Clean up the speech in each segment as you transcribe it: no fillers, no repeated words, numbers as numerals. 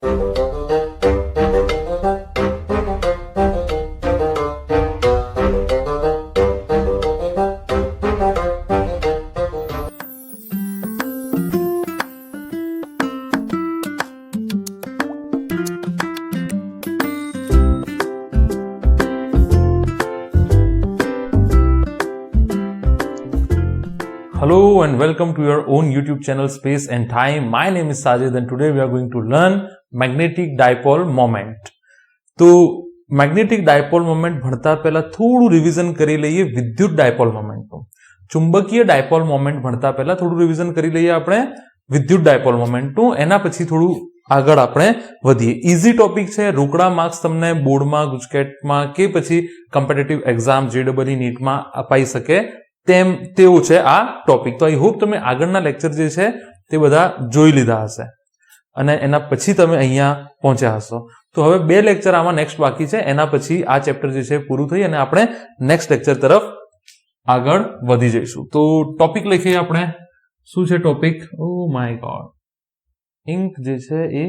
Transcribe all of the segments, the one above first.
Hello and welcome to your own YouTube channel Space and Time. My name is Sajid and today we are going to learn magnetic dipole moment. तो magnetic dipole moment ભણતા પહેલા થોડું revision કરી લઈએ વિદ્યુત dipole મોમેન્ટનું. ચુંબકીય dipole moment ભણતા પહેલા થોડું રિવિઝન કરી લઈએ આપણે વિદ્યુત ડાયપોલ મોમેન્ટનું. એના પછી થોડું આગળ આપણે વધીએ. ઈઝી ટોપિક છે, રોકડા માર્ક્સ તમને બોર્ડમાં, ગુજકેટમાં કે પછી કોમ્પિટિટિવ એક્ઝામ JEE નીટમાં અપાઈ શકે તેવું છે આ ટોપિક. તો આઈ હોપ તમે આગળના લેક્ચર જે છે તે બધા જોઈ લીધા હશે અને એના પછી તમે અહીંયા પહોંચ્યા હશો. તો હવે 2 લેક્ચર આમાં નેક્સ્ટ બાકી છે, એના પછી આ ચેપ્ટર જે છે પૂરું થઈ અને આપણે નેક્સ્ટ લેક્ચર તરફ આગળ વધી જઈશું. તો ટોપિક લખીએ આપણે. શું છે topic? Oh my God, ink જે છે એ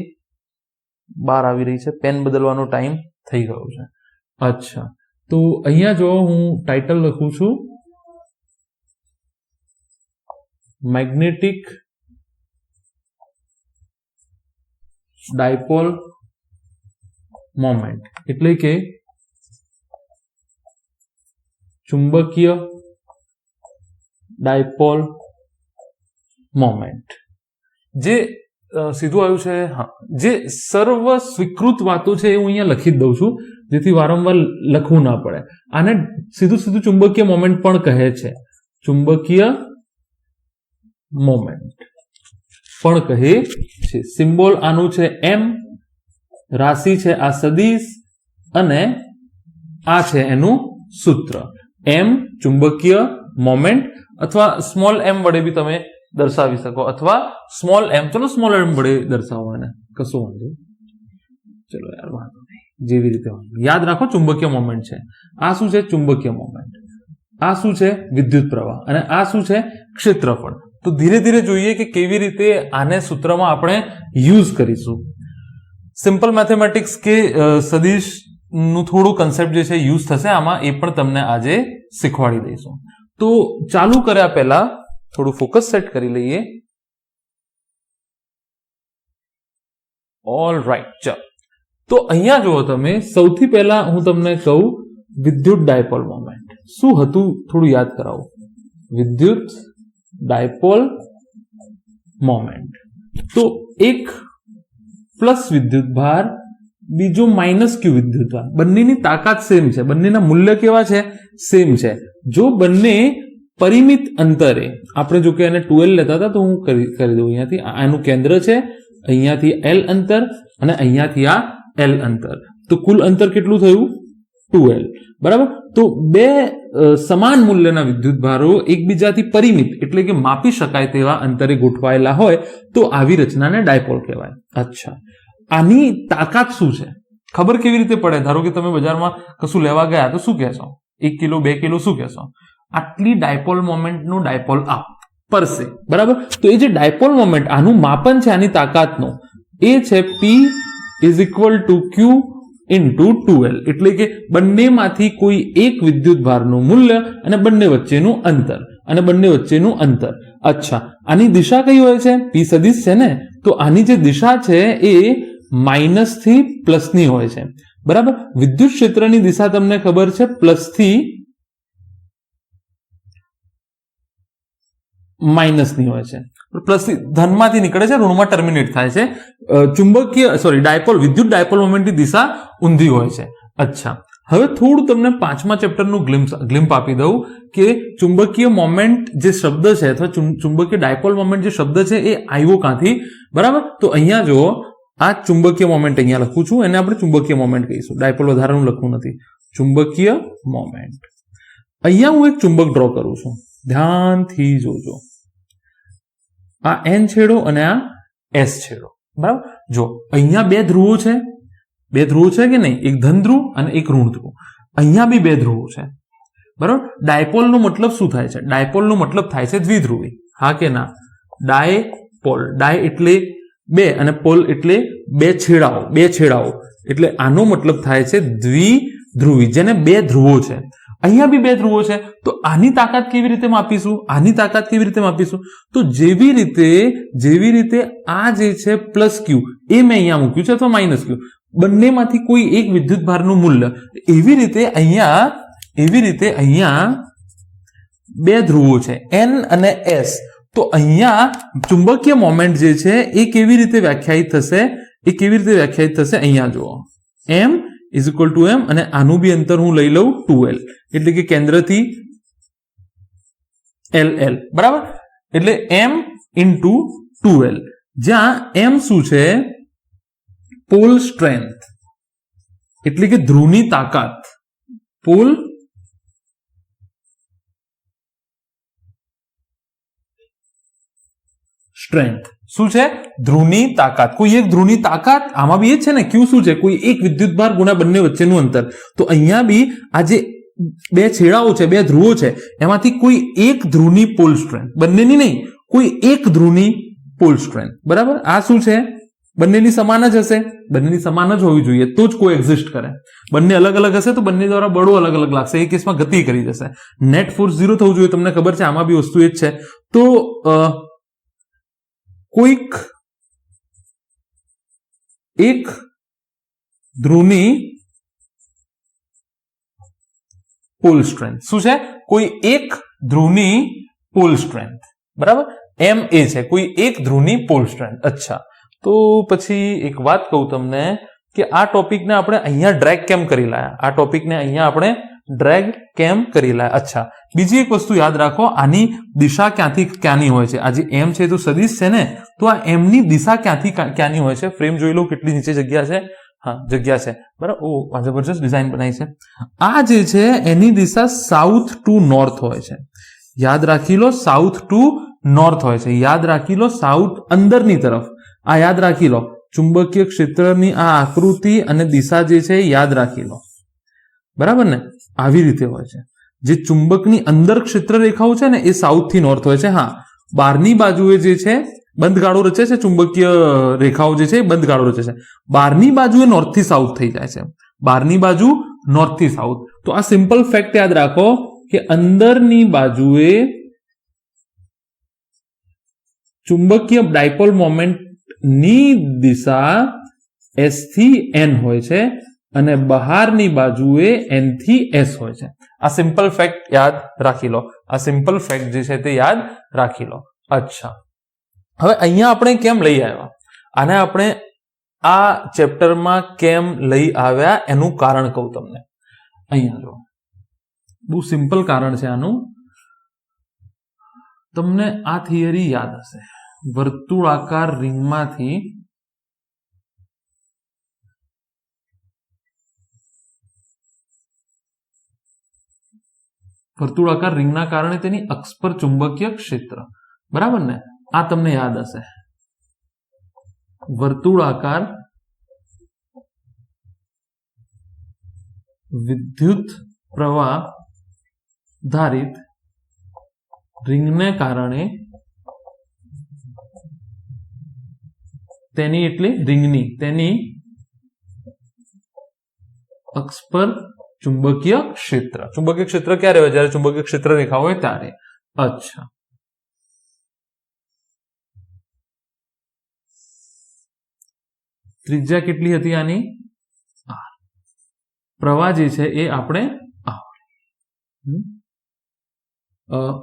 બહાર આવી રહી છે, પેન બદલવાનો ટાઈમ થઈ ગયો છે. અચ્છા, તો અહીંયા જો હું ટાઇટલ લખું છું મેગ્નેટિક ડાયપોલ મોમેન્ટ, એટલે કે ચુંબકીય ડાયપોલ મોમેન્ટ. જે સીધું આવ્યું છે, હા, જે સર્વ સ્વીકૃત વાતો છે એ હું અહીંયા લખી જ દઉં છું જેથી વારંવાર લખવું ના પડે. આને સીધું ચુંબકીય મોમેન્ટ પણ કહે છે. ચુંબકીય મોમેન્ટ પણ કહે છે. સિમ્બોલ આનું છે m, રાશિ છે આ સદિશ અને આ છે એનું સૂત્ર. m ચુંબકીય મોમેન્ટ અથવા સ્મોલ m વડે બી તમે દર્શાવી શકો અથવા સ્મોલ m, ચલો સ્મોલ m વડે દર્શાવવાને કશું વાંધો. ચલો યાર વાંધો નહીં, જેવી રીતે યાદ રાખો ચુંબકીય મોમેન્ટ છે. આ શું છે? ચુંબકીય મોમેન્ટ. આ શું છે? વિદ્યુત પ્રવાહ. અને આ શું છે? ક્ષેત્રફળ. તો ધીરે ધીરે જોઈએ કે કેવી રીતે આને સૂત્રમાં આપણે યુઝ કરીશું. સિમ્પલ મેથેમેટિક્સ કે સદિશ નું થોડું કન્સેપ્ટ જે છે યુઝ થશે આમાં, એ પણ તમને આજે શીખવાડી દઈશું. તો ચાલુ કર્યા પહેલા થોડું ફોકસ સેટ કરી લઈએ. ઓલ રાઈટ, ચાલો. તો અહીંયા જુઓ તમે, સૌથી પહેલા હું તમને કહું વિદ્યુત ડાયપોલ મોમેન્ટ શું હતું થોડું યાદ કરાવું. વિદ્યુત ડાયપોલ મોમેન્ટ, તો એક પ્લસ વિદ્યુત ભાર, બીજો માઇનસ ક્યુ વિદ્યુત ભાર. બંનેની તાકાત સેમ છે, બંનેના મૂલ્ય કેવા છે? સેમ છે. જો બંને પરિમિત અંતરે, આપણે જો કે એને 2l લેતા હતા તો હું કરી દઉં. અહીંયાથી આનું કેન્દ્ર છે, અહીંયાથી l અંતર અને અહીંયાથી આ l અંતર, તો કુલ અંતર કેટલું થયું? 2l. બરાબર. તો બે સમાન મૂલ્યના વિદ્યુત ભારો એકબીજાથી પરિમિત એટલે કે માપી શકાય તેવા અંતરે ગોઠવાયેલા હોય તો આવી રચનાને ડાયપોલ કહેવાય. અચ્છા, આની તાકાત શું છે ખબર કેવી રીતે પડે? ધારો કે તમે બજારમાં કશું લેવા ગયા તો શું કહેશો? 1 કિલો 2 કિલો શું કહેશો? આટલી ડાયપોલ મોમેન્ટનું ડાયપોલ આપ પરસે. બરાબર. તો એ જે ડાયપોલ મોમેન્ટ, આનું માપન છે આની તાકાતનું, એ છે P = Q into 2l, એટલે કે બંનેમાંથી કોઈ એક વિદ્યુત ભારનું મૂલ્ય અને બંને વચ્ચેનું અંતર. અચ્છા, આની દિશા કઈ હોય છે? P સદિશ છે ને, તો આની જે દિશા છે એ માઇનસ થી પ્લસ ની હોય છે. બરાબર. વિદ્યુત ક્ષેત્રની દિશા તમને ખબર છે પ્લસ થી માઇનસ ની હોય છે. પ્લસ થી ધનમાંથી નીકળે છે, ઋણમાં ટર્મિનેટ થાય છે. વિદ્યુત ડાયપોલ મોમેન્ટની દિશા ઊંધી હોય છે. અચ્છા, હવે થોડું તમને 5મા ચેપ્ટરનું ગ્લિમ્પ આપી દઉં કે ચુંબકીય મોમેન્ટ જે શબ્દ છે અથવા ચુંબકીય ડાયપોલ મોમેન્ટ જે શબ્દ છે એ આવ્યો ક્યાંથી? બરાબર. તો અહીંયા જો આ ચુંબકીય મોમેન્ટ અહીંયા લખું છું, એને આપણે ચુંબકીય મોમેન્ટ કહીશું. ડાયપોલ વધારાનું લખવું નથી. ચુંબકીય મોમેન્ટ. અહીંયા હું એક ચુંબક ડ્રો કરું છું, ધ્યાનથી જોજો. આ N છેડો અને આ S છેડો. બરાબર. જો અહીંયા 2 ધ્રુવો છે, 2 ધ્રુવો છે કે નહીં? એક ધન ધ્રુવ અને એક ઋણ ધ્રુવ. અહીંયા બી 2 ધ્રુવો છે. બરાબર. ડાયપોલ નો મતલબ શું થાય છે? ડાયપોલ નો મતલબ થાય છે દ્વિધ્રુવી. હા કે ના? ડાયપોલ, ડાય એટલે બે અને પોલ એટલે બે છેડાઓ એટલે આનો મતલબ થાય છે દ્વિધ્રુવી, જેને બે ધ્રુવો છે. અહીંયા બી બે ધ્રુવો છે, તો આની તાકાત કેવી રીતે માપીશું? તો જેવી રીતે આ જે છે પ્લસ ક્યુ એ મેં અહીંયા મૂક્યું છે અથવા માઇનસ ક્યુ, બંનેમાંથી કોઈ એક વિદ્યુત ભારનું મૂલ્ય, એવી રીતે અહીંયા બે ધ્રુવો છે N અને S. તો અહીંયા ચુંબકીય મોમેન્ટ જે છે એ કેવી રીતે વ્યાખ્યાયિત થશે? અહીંયા જુઓ, M is equal to M અને આનું બી અંતર હું લઈ લઉં 2L, એટલે કે કેન્દ્રથી LL, બરાબર? એટલે M ઇન્ટુ 2L, જ્યાં M શું છે? પોલ સ્ટ્રેન્થ, એટલે કે ધ્રુવની તાકાત. પોલ સ્ટ્રેન્થ શું છે? ધ્રુવની તાકાત. કોઈ એક ધ્રુવની તાકાત, આમાં બી એ છે ને, ક્યુ શું છે? કોઈ એક વિદ્યુતભાર ગુણ્યા બંને વચ્ચેનું અંતર. તો અહીંયા બી આ જે બે છેડાઓ છે, બે ધ્રુવો છે, એમાંથી કોઈ એક ધ્રુવની પોલ સ્ટ્રેન્થ, બંનેની નહીં, કોઈ એક ધ્રુવની પોલ સ્ટ્રેન્થ, બરાબર? આ શું છે? બંનેની સમાન જ હશે, બંનેની સમાન જ હોવી જોઈએ તો જ કોઈ એક્ઝિસ્ટ કરે. બંને અલગ અલગ હશે તો બંને દ્વારા બળો અલગ અલગ લાગશે, એ કેસમાં ગતિ કરી જશે. નેટ ફોર્સ 0 થવું જોઈએ, તમને ખબર છે, આમાં બી વસ્તુ એ જ છે. તો કોઈક એક ધ્રુવની પોલ સ્ટ્રેન્થ શું છે? કોઈ એક ધ્રુવની પોલ સ્ટ્રેન્થ, બરાબર? એમ એ છે કોઈ એક ધ્રુવની પોલ સ્ટ્રેન્થ. અચ્છા, તો પછી એક વાત કહું તમને કે આ ટોપિકને આપણે અહીંયા ડ્રેગ કેમ કરી લાયા? અચ્છા, બીજી એક વસ્તુ યાદ રાખો, આની દિશા ક્યાંથી ક્યાંની હોય છે? આ જે એમ છે તો સદિશ છે ને, તો આ એમ ની દિશા ક્યાંથી ક્યાંની હોય છે? ફ્રેમ જોઈ લો કેટલી નીચે જગ્યા છે. હા, જગ્યા છે, બરાબર. ઓ, જબરજસ્ત ડિઝાઇન બનાવી છે. આ જે છે એની દિશા સાઉથ ટુ નોર્થ હોય છે. યાદ રાખી લો, સાઉથ ટુ નોર્થ હોય છે. યાદ રાખી લો, સાઉથ અંદરની તરફ. આ યાદ રાખી લો, ચુંબકીય ક્ષેત્રની આ આકૃતિ અને દિશા જે છે યાદ રાખી લો, બરાબર ને? આવી રીતે હોય છે. જે ચુંબકની અંદર ક્ષેત્ર રેખાઓ છે ને એ સાઉથ થી નોર્થ હોય છે. હા, બહારની બાજુએ જે છે બંધ ગાળો રચે છે, ચુંબકીય રેખાઓ જે છે એ બંધ ગાળો રચે છે. બહારની બાજુએ નોર્થ થી સાઉથ થઈ જાય છે, બહારની બાજુ નોર્થ થી સાઉથ. તો આ સિમ્પલ ફેક્ટ યાદ રાખો કે અંદરની બાજુએ ચુંબકીય ડાયપોલ મોમેન્ટ ની દિશા S થી N હોય છે અને બહારની બાજુએ N થી S હોય છે. આ સિમ્પલ ફેક્ટ યાદ રાખી લો. અચ્છા, હવે અહીંયા આપણે કેમ લઈ આવ્યા? આને આપણે આ ચેપ્ટરમાં કેમ લઈ આવ્યા એનું કારણ કહું તમને. અહીંયા જો, બહુ સિમ્પલ કારણ છે આનું. તમને આ થિયરી યાદ હશે, વર્તુળાકાર રિંગમાંથી વર્તુળાકાર રિંગના કારણે તેની અક્ષ પર ચુંબકીય ક્ષેત્ર, બરાબર ને? આ તમને યાદ હશે. વર્તુળાકાર વિદ્યુત પ્રવાહ ધારિત રિંગને કારણે તેની એટલે રિંગની તેની અક્ષ પર ચુંબકીય ક્ષેત્ર ક્યારે હોય? જ્યારે ચુંબકીય ક્ષેત્ર રેખા હોય ત્યારે. અચ્છા, ત્રિજ્યા કેટલી હતી આની? R. પ્રવાહ જે છે એ આપણે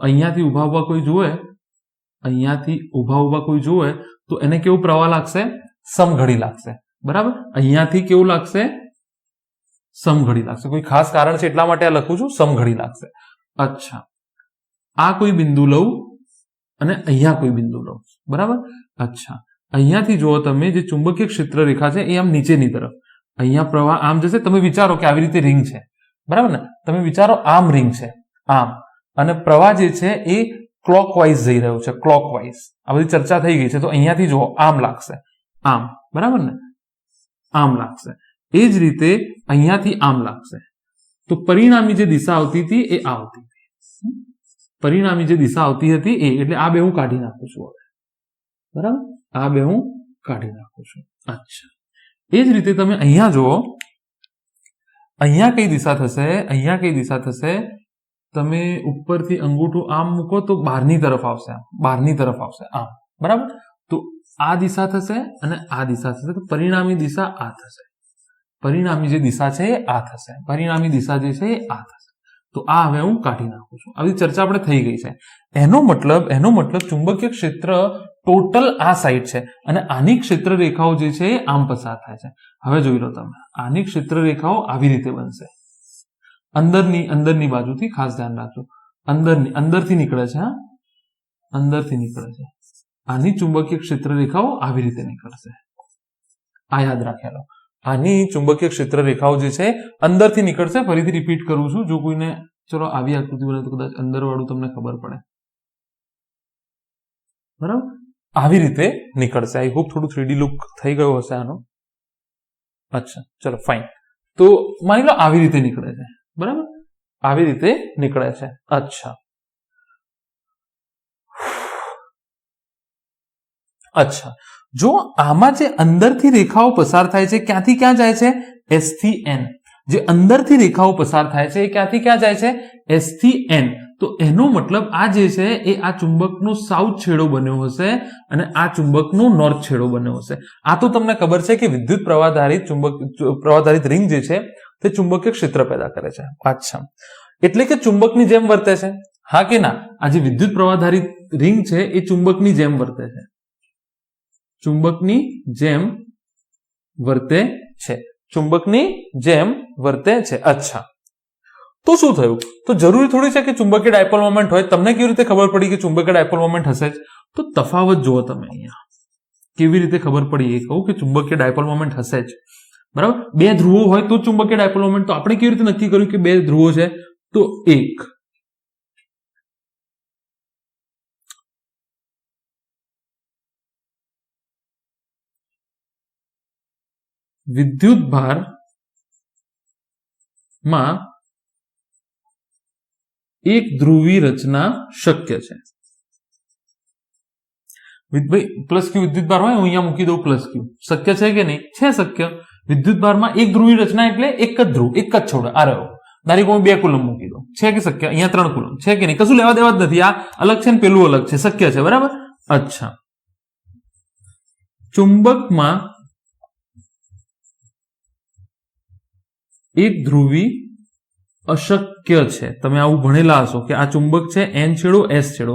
અહીંયાથી ઉભા કોઈ જુએ તો એને કેવું પ્રવાહ લાગશે? સમઘડી લાગશે, બરાબર? અહીંયાથી કેવું લાગશે? સમઘડી લાગશે. કોઈ ખાસ કારણ છે એટલા માટે આ લખું છું, સમઘડી લાગશે. અચ્છા, આ કોઈ બિંદુ લઉં અને અહીંયા કોઈ બિંદુ લઉં, બરાબર? અચ્છા, અહીંયાથી જુઓ તમે, જે ચુંબકીય ક્ષેત્ર રેખા છે એ આમ નીચેની તરફ, અહીંયા પ્રવાહ આમ જશે. તમે વિચારો કે આવી રીતે રિંગ છે, બરાબર ને? તમે વિચારો આમ રિંગ છે, આમ, અને પ્રવાહ જે છે એ ક્લોકવાઇઝ જઈ રહ્યો છે, ક્લોકવાઇઝ. આ બધી ચર્ચા થઈ ગઈ છે. તો અહીંયાથી જુઓ, આમ લાગશે, આમ, બરાબર ને? આમ લાગશે. એ જ રીતે અહીંયાથી આમ લાગશે. તો પરિણામી જે દિશા આવતી હતી એ આવતી હતી, એટલે આ બે હું કાઢી નાખું છું હવે, બરાબર? આ બે હું કાઢી નાખું છું. અચ્છા, એ જ રીતે તમે અહીંયા જુઓ, અહીંયા કઈ દિશા થશે, અહીંયા કઈ દિશા થશે, તમે ઉપરથી અંગૂઠું આમ મૂકો તો બહારની તરફ આવશે, બહારની તરફ આવશે આમ, બરાબર. તો આ દિશા થશે અને આ દિશા થશે, તો પરિણામી દિશા આ થશે. પરિણામી જે દિશા છે એ આ થશે, પરિણામી દિશા જે છે એ આ થશે. તો આ હવે હું કાઢી નાખું છું. આવી ચર્ચા આપણે થઈ ગઈ છે. એનો મતલબ ચુંબકીય ક્ષેત્ર ટોટલ આ સાઈડ છે અને આની ક્ષેત્ર રેખાઓ જે છે એ આમ પસાર થાય છે. હવે જોઈ લો તમે, આની ક્ષેત્ર રેખાઓ આવી રીતે બનશે, અંદરની બાજુથી, ખાસ ધ્યાન રાખજો, અંદરથી નીકળે છે, હા, અંદરથી નીકળે છે. આની ચુંબકીય ક્ષેત્ર રેખાઓ આવી રીતે નીકળશે, આ યાદ રાખેલો. આની ચુંબકીય ક્ષેત્ર રેખાઓ જે છે અંદરથી નીકળશે. ફરીથી રિપીટ કરું છું, જો કોઈને ચલો આવી આકૃતિ બને તો કદાચ અંદર વાળું તમને ખબર પડે, બરાબર. આવી રીતે નીકળશે. આઈ હોપ થોડું 3D લુક થઈ ગયો હશે આનો. અચ્છા, ચલો ફાઇન. તો માની લો આવી રીતે નીકળે છે, બરાબર, આવી રીતે નીકળે છે. અચ્છા, અચ્છા, જો આમાં જે અંદરથી રેખાઓ પસાર થાય છે, ક્યાંથી ક્યાં જાય છે? S થી N. જે અંદરથી રેખાઓ પસાર થાય છે એ ક્યાંથી ક્યાં જાય છે? S થી N. તો એનો મતલબ આ જે છે એ આ ચુંબકનો સાઉથ છેડો બન્યો હશે અને આ ચુંબકનો નોર્થ છેડો બન્યો હશે. આ તો તમને ખબર છે કે વિદ્યુત પ્રવાહધારિત રિંગ જે છે તે ચુંબકીય ક્ષેત્ર પેદા કરે છે. અચ્છા, એટલે કે ચુંબકની જેમ વર્તે છે, હા કે ના? આ જે વિદ્યુત પ્રવાહધારિત રિંગ છે એ ચુંબકની જેમ વર્તે છે, ચુંબકની જેમ વર્તે છે, ચુંબકની જેમ વર્તે છે. અચ્છા, તો શું થયું? તો જરૂરી થોડી છે કે ચુંબકીય ડાયપોલ મોમેન્ટ હોય. તમને કેવી રીતે ખબર પડી કે ચુંબકીય ડાયપોલ મોમેન્ટ હશે જ? તો તફાવત જુઓ તમે અહીંયા, કેવી રીતે ખબર પડી એ કહું કે ચુંબકીય ડાયપોલ મોમેન્ટ હશે જ, બરાબર. બે ધ્રુવો હોય તો ચુંબકીય ડાયપોલ મોમેન્ટ. તો આપણે કેવી રીતે નક્કી કર્યું કે બે ધ્રુવો છે? તો એક વિદ્યુત ભારમાં એક ધ્રુવી રચના શક્ય છે. ભાઈ પ્લસ ક્યુ વિદ્યુત ભાર હોય, હું અહીંયા મૂકી દઉં પ્લસ ક્યુ. શક્ય છે કે નહીં? છે શક્ય. વિદ્યુત ભારમાં એક ધ્રુવી રચના એટલે એક જ ધ્રુવ, એક જ છોડો. આ રહ્યો, ધારી હું 2 કુલમ મૂકી દઉં, છે કે શક્ય? અહીંયા 3 કુલમ છે કે નહીં? કશું લેવા દેવા જ નથી. આ અલગ છે ને પેલું અલગ છે, શક્ય છે, બરાબર. અચ્છા, ચુંબકમાં એક ધ્રુવી અશક્ય છે. તમે આવું ભણેલા હશો કે આ ચુંબક છે N છેડો S છેડો.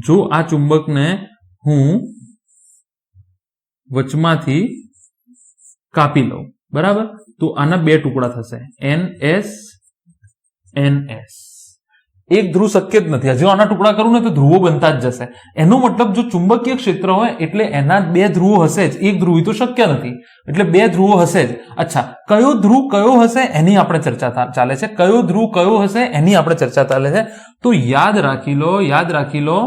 જો આ ચુંબકને હું વચમાંથી કાપી લઉં, બરાબર, તો આના 2 ટુકડા થશે, NS NS. એક ધ્રુવ શક્ય જ નથી. હજુ આના ટુકડા કરું ને તો ધ્રુવો બનતા જ જશે. એનો મતલબ જો ચુંબકીય ક્ષેત્ર હોય એટલે એના 2 ધ્રુવો હશે જ. એક ધ્રુવી તો શક્ય નથી, એટલે 2 ધ્રુવો હશે જ. અચ્છા, કયો ધ્રુવ કયો હશે એની આપણે ચર્ચા ચાલે છે. કયો ધ્રુવ કયો હશે એની આપણે ચર્ચા ચાલે છે. તો યાદ રાખી લો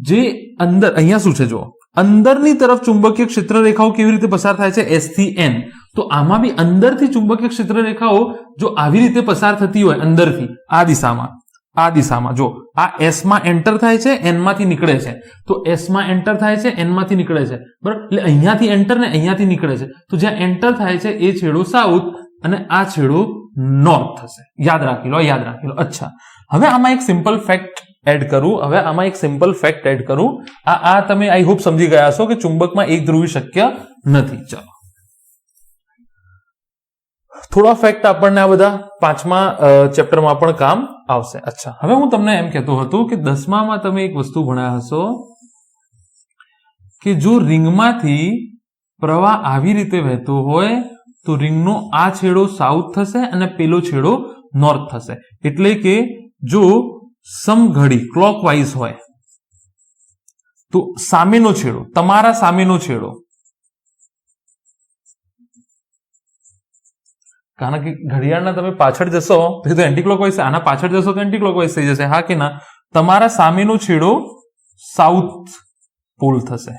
જે અંદર, અહીંયા શું છે જો, અંદરની તરફ ચુંબકીય ક્ષેત્ર રેખાઓ કેવી રીતે પસાર થાય છે? S થી N. તો આમાં બી અંદરથી ચુંબકીય ક્ષેત્ર રેખાઓ જો આવી રીતે પસાર થતી હોય અંદરથી, આ દિશામાં જો આ S માં એન્ટર થાય છે, N માંથી નીકળે છે. તો S માં એન્ટર થાય છે, N માંથી નીકળે છે, બરાબર. એટલે અહીંયાથી એન્ટર ને અહીંયાથી નીકળે છે. તો જ્યાં એન્ટર થાય છે એ છેડો સાઉથ અને આ છેડો નોર્થ થશે. યાદ રાખી લો. અચ્છા, હવે આમાં એક સિમ્પલ ફેક્ટ એડ કરું. આ તમે આઈ હોપ સમજી ગયા છો કે ચુંબકમાં એક ધ્રુવી શક્ય નથી. ચાલો, થોડા ફેક્ટ આપણને આ બધા 5મા ચેપ્ટરમાં પણ કામ આવશે. અચ્છા, હવે હું તમને એમ કહેતો હતો કે 10મામાં તમે એક વસ્તુ ભણ્યા હશો કે જો રિંગમાંથી પ્રવાહ આવી રીતે વહેતો હોય તો રિંગનો આ છેડો સાઉથ થશે અને પેલો છેડો નોર્થ થશે. એટલે કે જો સમઘડી ક્લોકવાઇઝ હોય તો સામેનો છેડો, તમારા સામેનો છેડો, કારણ કે ઘડિયાળના તમે પાછળ જશો તો એન્ટી ક્લોકવાઇઝ, આના પાછળ જશો તો એન્ટી ક્લોકવાઇઝ થઈ જશે, હા કે ના? તમારા સામેનો છેડો સાઉથ પોલ થશે,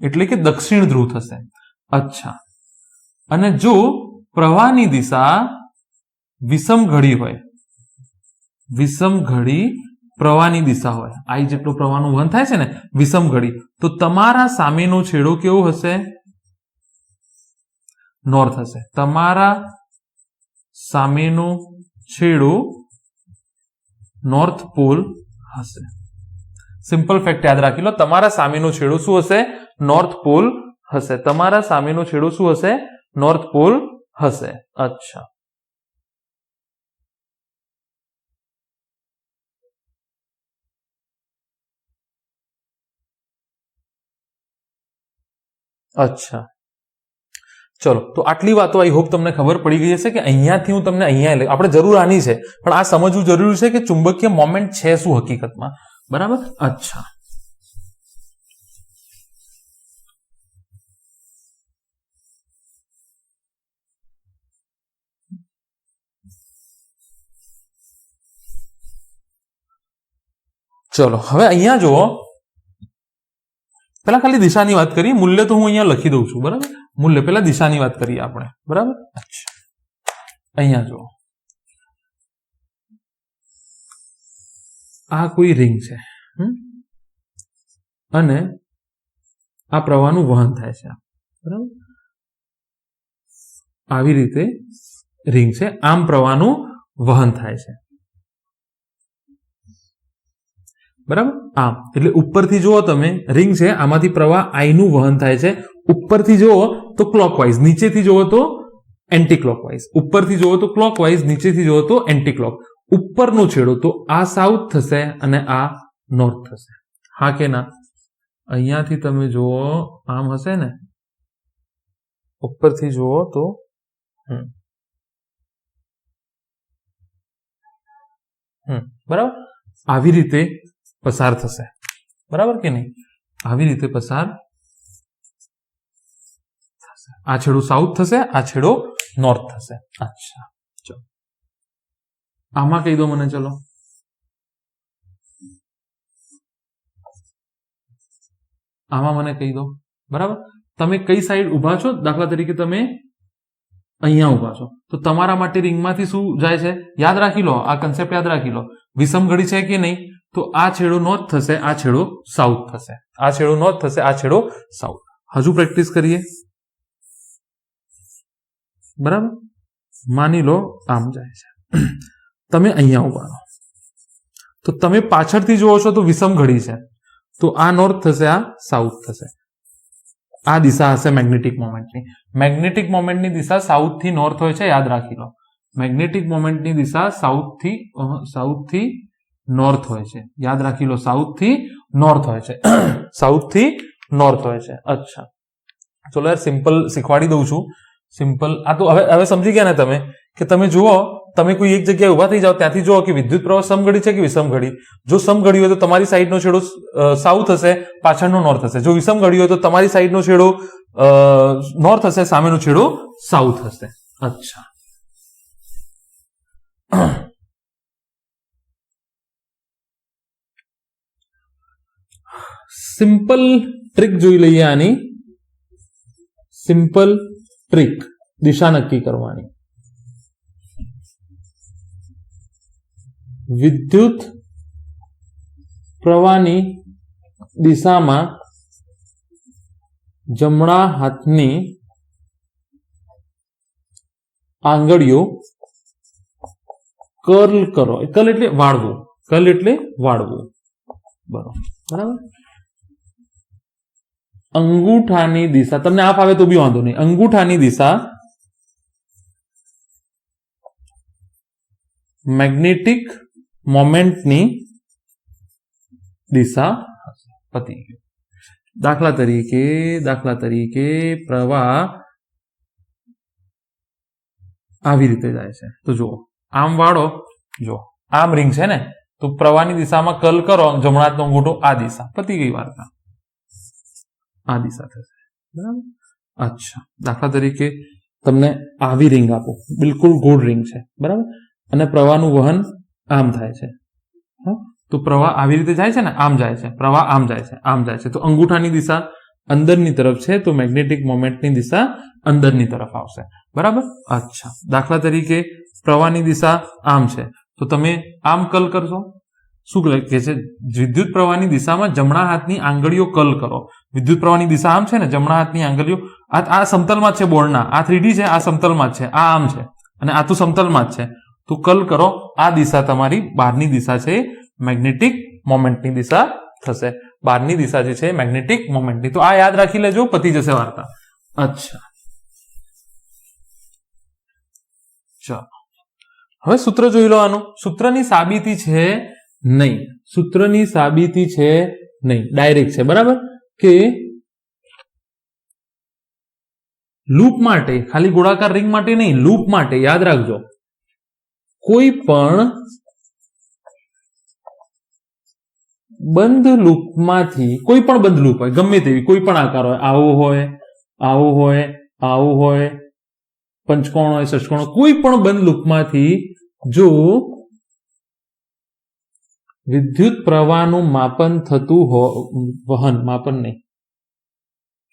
એટલે કે દક્ષિણ ધ્રુવ થશે. અચ્છા, અને જો પ્રવાહની દિશા વિષમ ઘડી હોય, વિષમ ઘડી પ્રવાહની દિશા હોય, I જેટલો પ્રવાહનું વહન થાય છે ને વિષમ ઘડી, તો તમારા સામેનો છેડો કેવો હશે? નોર્થ હશે. તમારા સામેનો છેડો નોર્થ પોલ હશે. સિમ્પલ ફેક્ટ યાદ રાખી લો, તમારા સામેનો છેડો શું હશે? નોર્થ પોલ હશે. તમારા સામેનો છેડો શું હશે? નોર્થ પોલ હશે. અચ્છા, અચ્છા, ચલો. તો આટલી વાતો આઈ હોપ તમને ખબર પડી ગઈ હશે કે અહીંયાથી હું તમને અહીંયા આપણે જરૂર આની છે, પણ આ સમજવું જરૂરી છે કે ચુંબકીય મોમેન્ટ છે શું હકીકતમાં. બરાબર. અચ્છા, ચલો હવે અહીંયા જુઓ, પેલા ખાલી દિશાની વાત કરીએ. મૂલ્ય તો હું અહીંયા લખી દઉં છું. બરાબર, મૂલ્ય પેલા દિશાની વાત કરીએ આપણે. બરાબર. અચ્છા, અહીંયા જુઓ, આ કોઈ રિંગ છે અને આ પ્રવાહનું વહન થાય છે. બરાબર, આવી રીતે રિંગ છે, આમ પ્રવાહનું વહન થાય છે. બરાબર, આમ એટલે ઉપરથી જુઓ તમે, રિંગ છે, આમાંથી પ્રવાહ I નું વહન થાય છે. ઉપરથી જુઓ તો ક્લોકવાઇઝ, નીચેથી જુઓ તો એન્ટી ક્લોકવાઇઝ. ઉપરથી જુઓ તો ક્લોકવાઇઝ, નીચેથી જુઓ તો એન્ટી ક્લોક. ઉપરનો છેડો તો આ સાઉથ થશે અને આ નોર્થ થશે. હા કે ના? અહીંયાથી તમે જુઓ આમ હશે ને, ઉપરથી જુઓ તો બરાબર આવી રીતે પસાર થશે. બરાબર કે નહીં? આવી રીતે પસાર થશે. આ છેડો સાઉથ થશે, આ છેડો નોર્થ થશે. અચ્છા, ચલો આમાં કહી દો મને. ચલો આમાં મને કહી દો. બરાબર, તમે કઈ સાઈડ ઉભા છો? દાખલા તરીકે તમે અહીંયા ઉભા છો, તો તમારા માટે રિંગમાંથી શું જાય છે? યાદ રાખી લો, આ કન્સેપ્ટ યાદ રાખી લો. વિષમ ઘડી છે કે નહીં? તો આ છેડો નોર્થ થશે, આ છેડો સાઉથ થશે. આ છેડો નોર્થ થશે, આ છેડો સાઉથ. હજુ પ્રેક્ટિસ કરીએ. બરાબર, માની લો આમ જાય છે, તમે અહીંયા ઉભા રહો, તો તમે પાછળથી જુઓ છો તો વિષમ ઘડી છે, તો આ નોર્થ થશે, આ સાઉથ થશે. આ દિશા હશે મેગ્નેટિક મોમેન્ટની. મેગ્નેટિક મોમેન્ટની દિશા સાઉથ થી નોર્થ હોય છે, યાદ રાખી લો. મેગ્નેટિક મોમેન્ટની દિશા સાઉથ થી નોર્થ હોય છે, યાદ રાખી લો. સાઉથ થી નોર્થ હોય છે, સાઉથ થી નોર્થ હોય છે. અચ્છા, ચલો યાર સિમ્પલ શીખવાડી દઉં છું. સિમ્પલ આ તો હવે સમજી ગયા ને તમે, કે તમે જુઓ, તમે કોઈ એક જગ્યાએ ઉભા થઈ જાઓ, ત્યાંથી જુઓ કે વિદ્યુત પ્રવાહ સમઘડી છે કે વિષમ ઘડી. જો સમઘડી હોય તો તમારી સાઈડનો છેડો સાઉથ હશે, પાછળનો નોર્થ હશે. જો વિષમ ઘડી હોય તો તમારી સાઈડનો છેડો નોર્થ હશે, સામેનો છેડો સાઉથ હશે. અચ્છા, સિમ્પલ ટ્રીક જોઈ લઈએ. આની સિમ્પલ ટ્રીક દિશા નક્કી કરવાની. વિદ્યુત પ્રવાહની દિશામાં જમણા હાથની આંગળીઓ કર્લ કરો. કર્લ એટલે વાળવું. કર્લ એટલે વાળવું. બરાબર. અંગૂઠાની દિશા, તમને આ ફાવે તો બી વાંધો નહીં. અંગૂઠાની દિશા મેગ્નેટિક મોમેન્ટની દિશા પતી ગયું. દાખલા તરીકે પ્રવાહ આવી રીતે જાય છે, તો જુઓ આમ વાળો, જો આમ રિંગ છે ને, તો પ્રવાહની દિશામાં કર્લ કરો, જમણા હાથનો અંગૂઠો આ દિશા, પતી ગઈ વાર્તા. આ દિશા થશે. બરાબર. અચ્છા, દાખલા તરીકે તમને આવી રિંગ આપો, બિલકુલ ગોળ રિંગ છે. બરાબર, અને પ્રવાહનું વહન આમ થાય છે. તો પ્રવાહ આવી રીતે જાય છે ને, આમ જાય છે, પ્રવાહ આમ જાય છે, આમ જાય છે. તો અંગૂઠાની દિશા અંદરની તરફ છે, તો મેગ્નેટિક મોમેન્ટની દિશા અંદરની તરફ આવશે. બરાબર. અચ્છા, દાખલા તરીકે પ્રવાહની દિશા આમ છે, તો તમે આમ કર્લ કરશો, શું કહે છે? વિદ્યુત પ્રવાહની દિશામાં જમણા હાથની આંગળીઓ કર્લ કરો. વિદ્યુત પ્રવાહની દિશા આમ છે ને, જમણા હાથની આંગળીઓ આ સમતલમાં જ છે બોર્ડના, આ 3D છે, આ સમતલમાં જ છે, આ આમ છે અને આ તો સમતલમાં જ છે. તો કર્લ કરો. આ દિશા તમારી બહારની દિશા છે, મેગ્નેટિક મોમેન્ટની દિશા થશે. બહારની દિશા જે છે મેગ્નેટિક મોમેન્ટની. તો આ યાદ રાખી લેજો, પતી જશે વાર્તા. અચ્છા, ચાલો હવે સૂત્ર જોઈ લો. આનું સૂત્રની સાબિતી છે નહીં, સૂત્રની સાબિતી છે નહીં, ડાયરેક્ટ છે. બરાબર કે લૂપ માટે, ખાલી ગોળાકાર રિંગ માટે નહીં, લૂપ માટે યાદ રાખજો, કોઈ પણ બંધ લૂપમાંથી, કોઈ પણ બંધ લૂપ હોય, ગમે તેવી, કોઈ પણ આકાર હોય, આવો હોય, આવો હોય, આવો હોય, પંચકોણ હોય, ષટકોણ, કોઈ પણ બંધ લૂપમાંથી જો વિદ્યુત પ્રવાહનું માપન થતું વહન, માપન નહીં,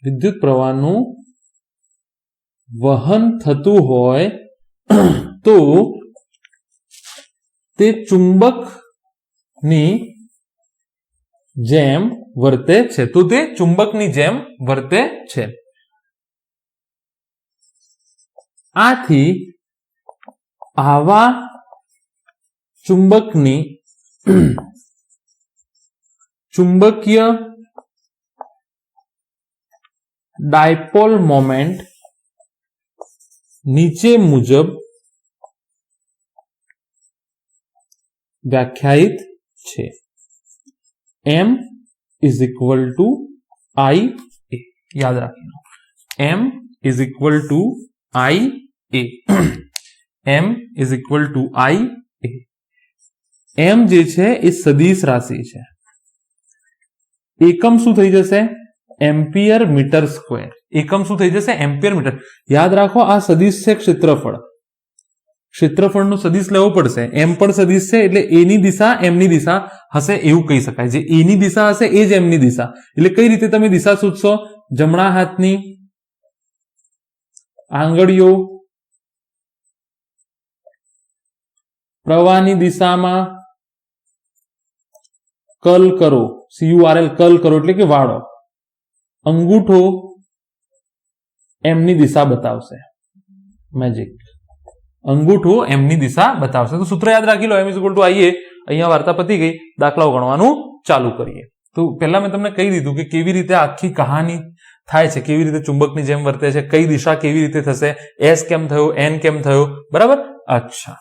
વિદ્યુત પ્રવાહનું વહન થતું હોય તો તે ચુંબકની જેમ વર્તે છે. તો તે ચુંબકની જેમ વર્તે છે. આથી આવા ચુંબકની ચુંબકીય ડાયપોલ મોમેન્ટ નીચે મુજબ વ્યાખ્યાયિત છે. M is equal to I A. યાદ રાખીને M is equal to I A. M is equal to I A. M જે છે એ સદિશ રાશિ છે. એકમ શું થઈ જશે? Ampere metre square. એકમ શું થઈ જશે? Ampere metre. યાદ રાખો, આ સદિશ છે ક્ષેત્રફળ. ક્ષેત્રફળનું સદિશ લેવો પડશે. એમ પણ સદિશ છે એટલે એ ની દિશા એમ ની દિશા હશે એવું કહી શકાય. જે એ ની દિશા હશે એ જ એમ ની દિશા. એટલે કઈ રીતે તમે દિશા શોધશો? જમણા હાથની આંગળીઓ પ્રવાહની દિશામાં કર્લ કરો, CURL કર્લ કરો એટલે કે વાળો. અંગૂઠો એમની દિશા બતાવશે. મેજિક. અંગૂઠો એમની દિશા બતાવશે. તો સૂત્ર યાદ રાખી લો, M = IA. અહીંયા વાર્તા પતી ગઈ. દાખલાઓ ગણવાનું ચાલુ કરીએ. તો પહેલા મેં તમને કહી દીધું કે કેવી રીતે આખી કહાની થાય છે, કેવી રીતે ચુંબકની જેમ વર્તે છે, કઈ દિશા કેવી રીતે થશે, S કેમ થયો, N કેમ થયો. બરાબર. અચ્છા,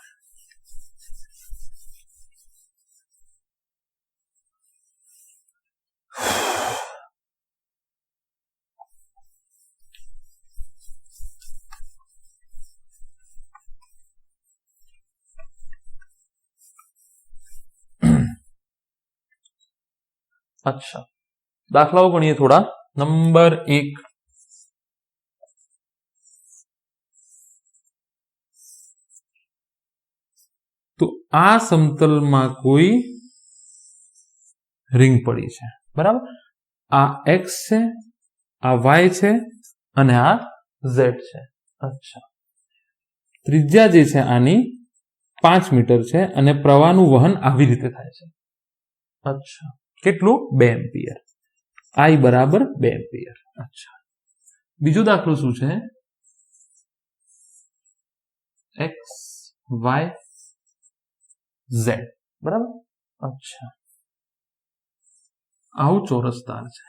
અચ્છા, દાખલાઓ ગણીએ થોડા. નંબર 1, તો આ સમતલમાં કોઈ રિંગ પડી છે. બરાબર. આ X છે, આ Y છે અને આ Z છે. અચ્છા, ત્રિજ્યા જે છે આની 5 મીટર છે અને પ્રવાહનું વહન આવી રીતે થાય છે. અચ્છા, કેટલું? 2 એમ્પિયર. I બરાબર 2 એમ્પિયર. અચ્છા, બીજો દાખલો શું છે? X, Y, Z. બરાબર. અચ્છા, આવું ચોરસ તાર છે.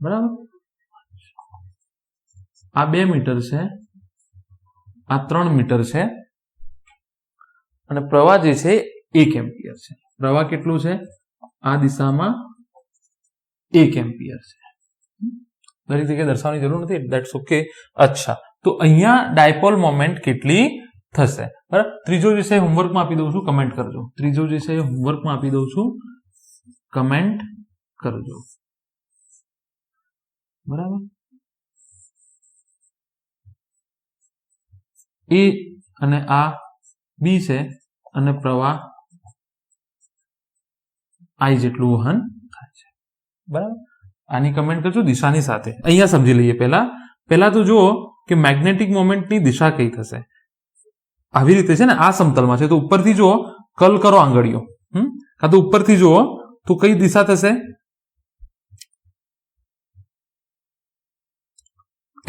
બરાબર. આ 2 મીટર છે, આ 3 મીટર છે અને પ્રવાહ જે છે 1 એમ્પિયર છે. પ્રવાહ કેટલું છે? આ દિશામાં 1 એમ્પિયર છે. દરેક જગ્યાએ દર્શાવવાની જરૂર નથી, ધેટ્સ ઓકે. અચ્છા, તો અહીંયા ડાયપોલ મોમેન્ટ કેટલી થશે? બરાબર. ત્રીજો વિષય હોમવર્કમાં આપી દઉં છું, કમેન્ટ કરજો. ત્રીજો વિષય હોમવર્કમાં આપી દઉં છું, કમેન્ટ કરજો. બરાબર. A અને આ B છે અને પ્રવાહ I જેટલું વહન થાય છે. બરાબર. આની કમેન્ટ કરજો દિશાની સાથે. અહીંયા સમજી લઈએ. પહેલા તો જુઓ કે મેગ્નેટિક મોમેન્ટની દિશા કઈ થશે. આવી રીતે છે ને, આ સમતલમાં છે તો ઉપરથી જુઓ, કર્લ કરો આંગળીઓ. કાં તો ઉપરથી જુઓ તો કઈ દિશા થશે?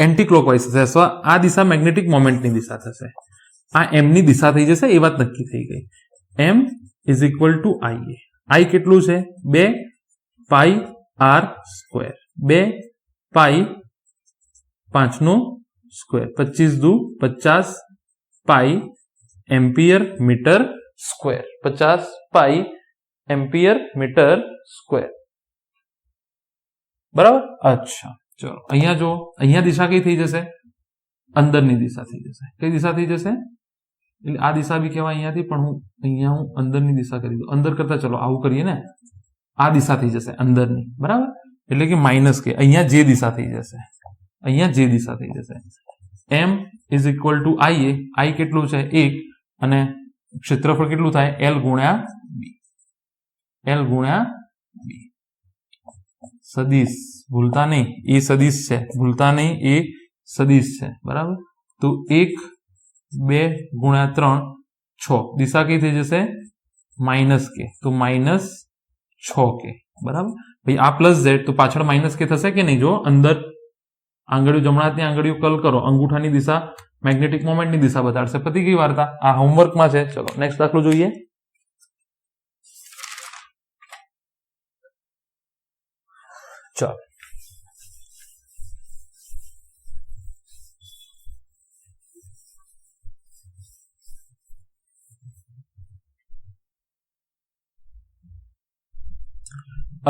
એન્ટી ક્લોકવાઇઝ થશે અથવા આ દિશા મેગ્નેટિક મોમેન્ટની દિશા થશે. આ એમ ની દિશા થઈ જશે એ વાત નક્કી થઈ ગઈ. એમ ઇઝ ઇક્વલ ટુ આઈ. આઈ કેટલું છે? 2 પાઈ આર સ્ક્વેર. 2 પાઈ 5 નો સ્ક્વેર. 25 દુ 50 પાઈ એમ્પિયર મીટર સ્ક્વેર. 50 પાઈ એમ્પિયર મીટર સ્ક્વેર. બરાબર. અચ્છા ચલો અહીંયા જો, અહીંયા દિશા કઈ થઈ જશે? અંદરની દિશા થઈ જશે. કઈ દિશા થઈ જશે? એટલે આ દિશા બી કહેવાય અહીંયાથી, પણ હું અંદરની દિશા કરી દઉં. અંદર કરતા ચલો આવું કરીએ ને, આ દિશા થઈ જશે અંદરની. બરાબર. એટલે કે માઇનસ કે અહીંયા જે દિશા થઈ જશે, અહીંયા જે દિશા થઈ જશે. એમ ઇઝ ઇક્વલ ટુ આઈ. આઈ કેટલું છે? 1. અને ક્ષેત્રફળ કેટલું થાય? એલ ગુણ્યા બી. એલ ગુણ્યા બી. સદિશ ભૂલતા નહીં, એ સદિશ છે, ભૂલતા નહીં, એ સદિશ છે. બરાબર. તો 1 2 ગુણ્યા 3 6. દિશા કઈ થઈ જશે? માઇનસ કે. તો માઇનસ 6 કે. બરાબર. ભાઈ આ પ્લસ ઝેડ તો પાછળ માઇનસ કે થશે કે નહીં? જો અંદર આંગળીઓ, જમણા હાથની આંગળીઓ કલ કરો, અંગૂઠાની દિશા મેગ્નેટિક મોમેન્ટની દિશા બતાડશે. પતી ગઈ વાર્તા. આ હોમવર્કમાં છે. ચલો નેક્સ્ટ દાખલો જોઈએ. ચાલો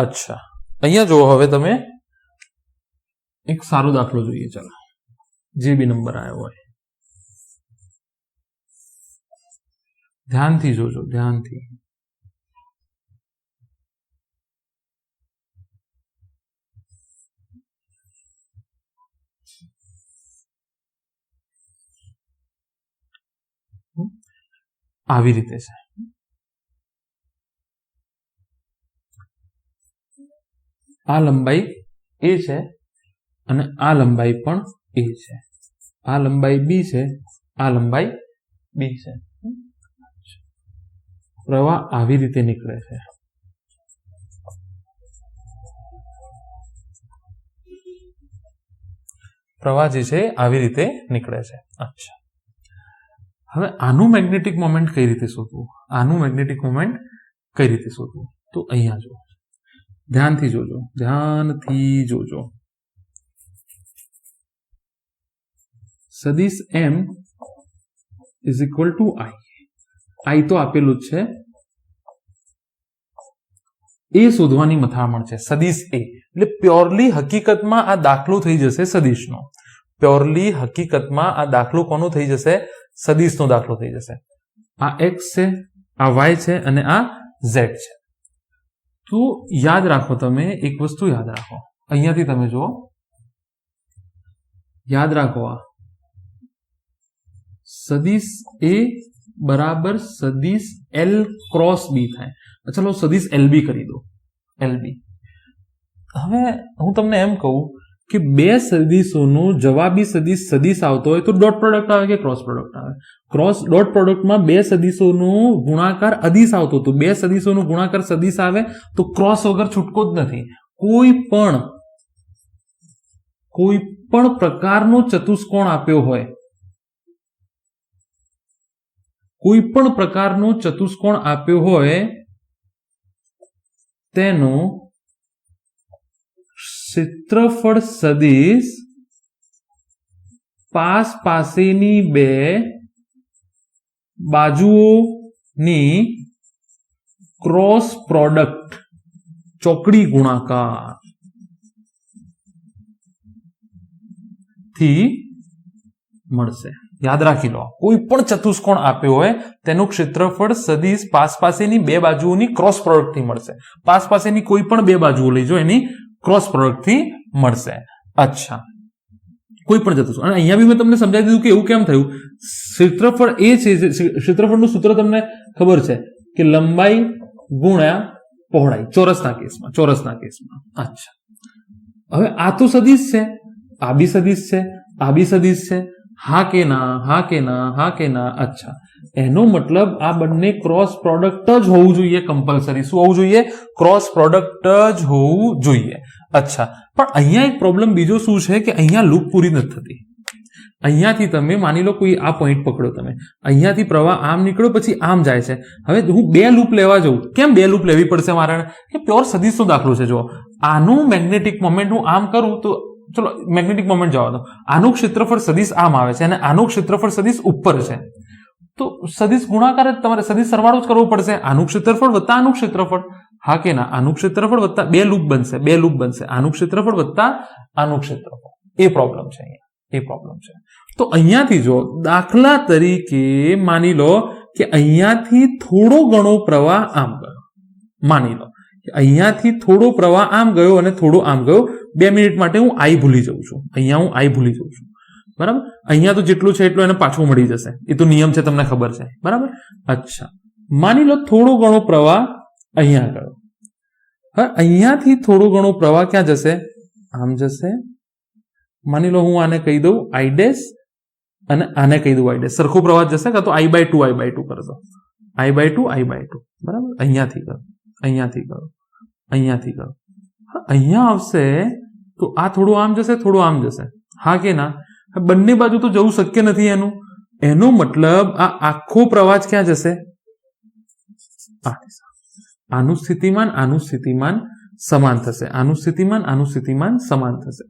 અચ્છા અહીંયા જુઓ, હવે તમે એક સારો દાખલો જોઈએ. ચાલો જે બી નંબર આવ્યો હોય ધ્યાનથી જોજો, ધ્યાનથી. આવી રીતે છે. આ લંબાઈ એ છે અને આ લંબાઈ પણ એ છે. આ લંબાઈ બી છે, આ લંબાઈ બી છે. પ્રવાહ આવી રીતે નીકળે છે. પ્રવાહ જે છે આવી રીતે નીકળે છે. અચ્છા, હવે આનું મેગ્નેટિક મોમેન્ટ કઈ રીતે શોધવું? આનું મેગ્નેટિક મોમેન્ટ કઈ રીતે શોધવું? તો અહીંયા જો, ધ્યાનથી જોજો, ધ્યાનથી જોજો. સદિશ એમ ઇઝ ઇક્વલ ટુ આઈ. આઈ તો આપેલું જ છે, એ શોધવાની મથામણ છે. સદિશ એ એટલે પ્યોરલી હકીકતમાં આ દાખલો થઈ જશે સદિશનો. પ્યોરલી હકીકતમાં આ દાખલો કોનો થઈ જશે? સદિશનો દાખલો થઈ જશે. આ એક્સ છે, આ વાય છે અને આ ઝેડ છે. તો યાદ રાખો, તમે એક વસ્તુ યાદ રાખો, અહીંયાથી તમે જુઓ, યાદ રાખો, આ સદિશ એ બરાબર સદિશ એલ ક્રોસ બી થાય. ચલો સદિશ એલ બી કરી દો, એલ બી. હવે હું તમને એમ કહું કે બે સદિશોનો જવાબી સદિશ સદિશ આવતો હોય તો ડોટ પ્રોડક્ટ આવે કે ક્રોસ પ્રોડક્ટ આવે? ક્રોસ ડોટ પ્રોડક્ટમાં બે સદિશોનો ગુણાકાર અદિશ આવતો, તો બે સદિશોનો ગુણાકાર સદિશ આવે તો ક્રોસ વગર છૂટકો જ નથી. કોઈ પણ પ્રકારનો ચતુષ્કોણ આપ્યો હોય, કોઈ પણ પ્રકારનો ચતુષ્કોણ આપ્યો હોય તેનો ક્ષેત્રફળ સદિશ પાસેની બે બાજુઓની ક્રોસ પ્રોડક્ટ ચોકડી ગુણાકાર થી મળશે. યાદ રાખી લો, કોઈ પણ ચતુષ્કોણ આપ્યો હોય તેનું ક્ષેત્રફળ સદિશ પાસેની બે બાજુઓની ક્રોસ પ્રોડક્ટ થી મળશે. પાસેની કોઈ પણ બે બાજુઓ લઈજો, એની ક્રોસ પ્રોડક્ટ થી મળશે. અચ્છા, કોઈ પણ ચતુષ્કોણ. અને અહીંયા બી મેં તમને સમજાવી દીધું કે એવું કેમ થયું. ક્ષેત્રફળ એ છે, ક્ષેત્રફળનું સૂત્ર તમને ખબર છે કે લંબાઈ ગુણ્યા પહોળાઈ, ચોરસના કેસમાં. અચ્છા, હવે આ તો સદિશ છે, આ બી સદિશ છે, આ બી સદિશ છે. હા કે ના, હા કે ના, હા કે ના. અચ્છા, એનો મતલબ આ બંને ક્રોસ પ્રોડક્ટ જ હોવું જોઈએ કમ્પલસરી. શું હોવું જોઈએ? ક્રોસ પ્રોડક્ટ જ હોવું જોઈએ. અચ્છા, પણ અહીંયા એક પ્રોબ્લેમ બીજો શું છે કે અહીંયા લૂપ પૂરી નથી થતી. અહીંયાથી તમે માની લો કોઈ આ પોઈન્ટ પકડો, તમે અહીંયાથી પ્રવાહ આમ નીકળ્યો પછી આમ જાય છે. હવે હું 2 લૂપ લેવા જાઉં, કેમ 2 લૂપ લેવી પડશે મારે? કે પ્યોર સદિશનો દાખલો છે. જો આનું મેગ્નેટિક મોમેન્ટ હું આમ કરું તો ચલો મેગ્નેટિક મોમેન્ટ જવા દો, આનું ક્ષેત્રફળ સદિશ આમ આવે છે અને આનું ક્ષેત્રફળ સદિશ ઉપર છે, તો સદિશ ગુણાકાર જ તમારે સદિશ સરવાળો જ કરવો પડશે. આનું ક્ષેત્રફળ વત્તા આનું ક્ષેત્રફળ, હા કે ના? આનું ક્ષેત્રફળ વત્તા 2 લૂપ બનશે, 2 લૂપ બનશે, આનું ક્ષેત્રફળ વત્તા આનું ક્ષેત્રફળ. એ પ્રોબ્લેમ છે અહીંયા, એ પ્રોબ્લેમ છે. તો અહીંયાથી જો દાખલા તરીકે માની લો કે અહીંયાથી થોડો ઘણો પ્રવાહ આમ ગયો, માની લો કે અહીંયાથી થોડો પ્રવાહ આમ ગયો અને થોડો આમ ગયો. 2 મિનિટ માટે હું આઈ ભૂલી જાઉં છું, અહીંયા હું આઈ ભૂલી જાઉં છું, બરાબર? અહીંયા તો જેટલું છે એટલું એને પાછું મળી જશે, એ તો નિયમ છે, તમને ખબર છે, બરાબર? અચ્છા, માની લો થોડો ઘણો પ્રવાહ અહીંયા ગયો. હવે અહીંયાથી થોડો ઘણો પ્રવાહ ક્યાં જશે? આમ જશે. માની લો હું આને કહી દઉં આઈ ડેશ અને આને કહી દઉં આઈ ડેશ. સરખો પ્રવાહ જશે કાં તો I/2 કરજો, I/2, બરાબર? અહીંયાથી ગયો, અહીંયાથી ગયો, અહીંયાથી ગયો, અહીંયા આવશે તો આ થોડું આમ જશે, થોડું આમ જશે, હા કે ના? બંને બાજુ તો જવું શક્ય નથી એનું. એનો મતલબ આ આખો પ્રવાહ ક્યાં જશે? આનું સ્થિતિમાન આનું સ્થિતિમાન સમાન થશે, આનું સ્થિતિમાન આનું સ્થિતિમાન સમાન થશે.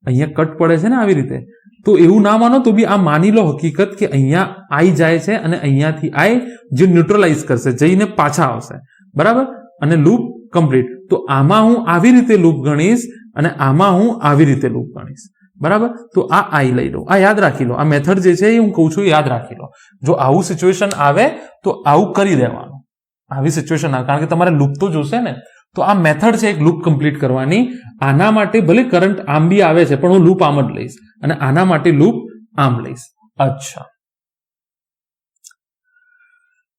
અહીંયા કટ પડે છે ને આવી રીતે, તો એવું ના માનો તો બી આ માની લો હકીકત કે અહીંયા આઈ જાય છે અને અહીંયાથી આઈ જે ન્યુટ્રલાઇઝ કરશે, જઈને પાછા આવશે, બરાબર? અને લૂપ કમ્પ્લીટ. તો આમાં હું આવી રીતે લૂપ ગણીશ અને આમાં હું આવી રીતે લૂપ ગણીશ, બરાબર? તો આ આઈ લઈ લો, આ યાદ રાખી લો. આ મેથડ જે છે એ હું કહું છું યાદ રાખી લો. જો આવું સિચ્યુએશન આવે તો આવું કરી દેવાનું. આવી સિચ્યુએશન આવે, કારણ કે તમારે લૂપ તો જોશે ને, તો આ મેથડ છે એક લૂપ કમ્પ્લીટ કરવાની. આના માટે ભલે કરંટ આમ બી આવે છે પણ હું લૂપ આમ જ લઈશ અને આના માટે લૂપ આમ લઈશ. અચ્છા,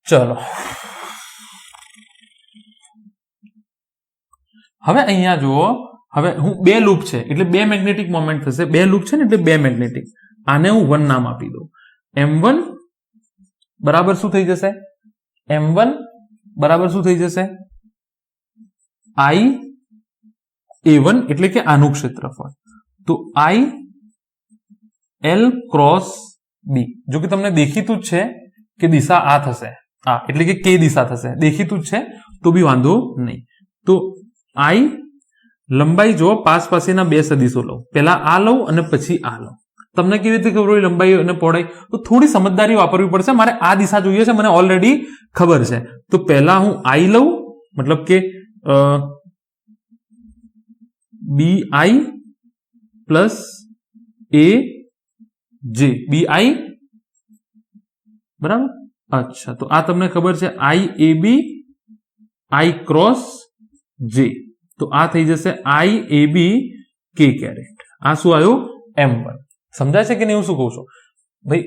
ચલો હવે અહીંયા જુઓ, હવે હું 2 લૂપ છે એટલે 2 મેગ્નેટિક મોમેન્ટ થશે. 2 લૂપ છે ને એટલે 2 મેગ્નેટિક. આને હું 1 નામ આપી દઉં. M1 બરાબર શું થઈ જશે? M1 બરાબર શું થઈ જશે? I/A1 એટલે કે આનું ક્ષેત્રફળ. તો I/L ક્રોસ B. જો કે તમને દેખીતું જ છે કે દિશા આ થશે, આ એટલે કે K દિશા થશે, દેખીતું જ છે, તો બી વાંધો નહીં. તો I લંબાઈ જો પાસેના 2 સદિશો લઉં, પહેલા આ લઉં અને પછી આ લઉં. તમને કેવી રીતે ખબર હોય લંબાઈ અને પહોળાઈ? તો થોડી સમજદારી વાપરવી પડશે. મારે આ દિશા જોઈએ છે, મને ઓલરેડી ખબર છે. તો પહેલા હું I લઉં, મતલબ કે BI પ્લસ AJ, BI, બરાબર? અચ્છા, તો આ તમને ખબર છે IAB, I ક્રોસ J. તો આ થઈ જશે IAB K કેરેટ. આ શું આવ્યું? M1. સમજાય છે કે નહીં? હું શું કહું છું ભાઈ?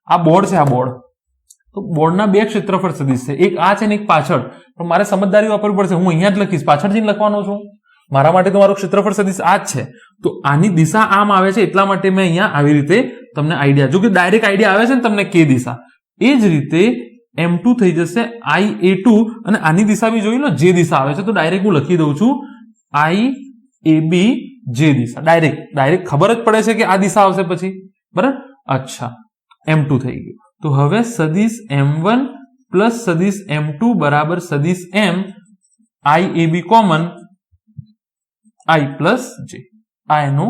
આ બોર્ડ છે, આ બોર્ડ, તો બોર્ડના 2 ક્ષેત્રફળ સદિશ છે, એક આ છે ને એક પાછળ. પણ મારે સમજદારી વાપરવી પડશે. હું અહીંયા જ લખીશ, પાછળ જઈને લખવાનો છું. મારા માટે તો મારો ક્ષેત્રફળ સદિશ આ જ છે. તો આની દિશા આમ આવે છે એટલા માટે મેં અહીંયા આવી રીતે તમને આઈડિયા, જો કે ડાયરેક્ટ આઈડિયા આવે છે ને તમને કે દિશા, એ જ રીતે M2 થઈ જશે IA2 અને આની દિશા બી જોઈ લો, જે દિશા આવે છે. તો ડાયરેક્ટ હું લખી દઉં છું IAB જે દિશા. ડાયરેક્ટ ખબર જ પડે છે કે આ દિશા આવશે પછી, બરાબર? અચ્છા, M2 થઈ ગયું. તો હવે સદિશ M1 પ્લસ સદિશ M2 બરાબર સદિશ M, IAB common, I plus J. આ એનો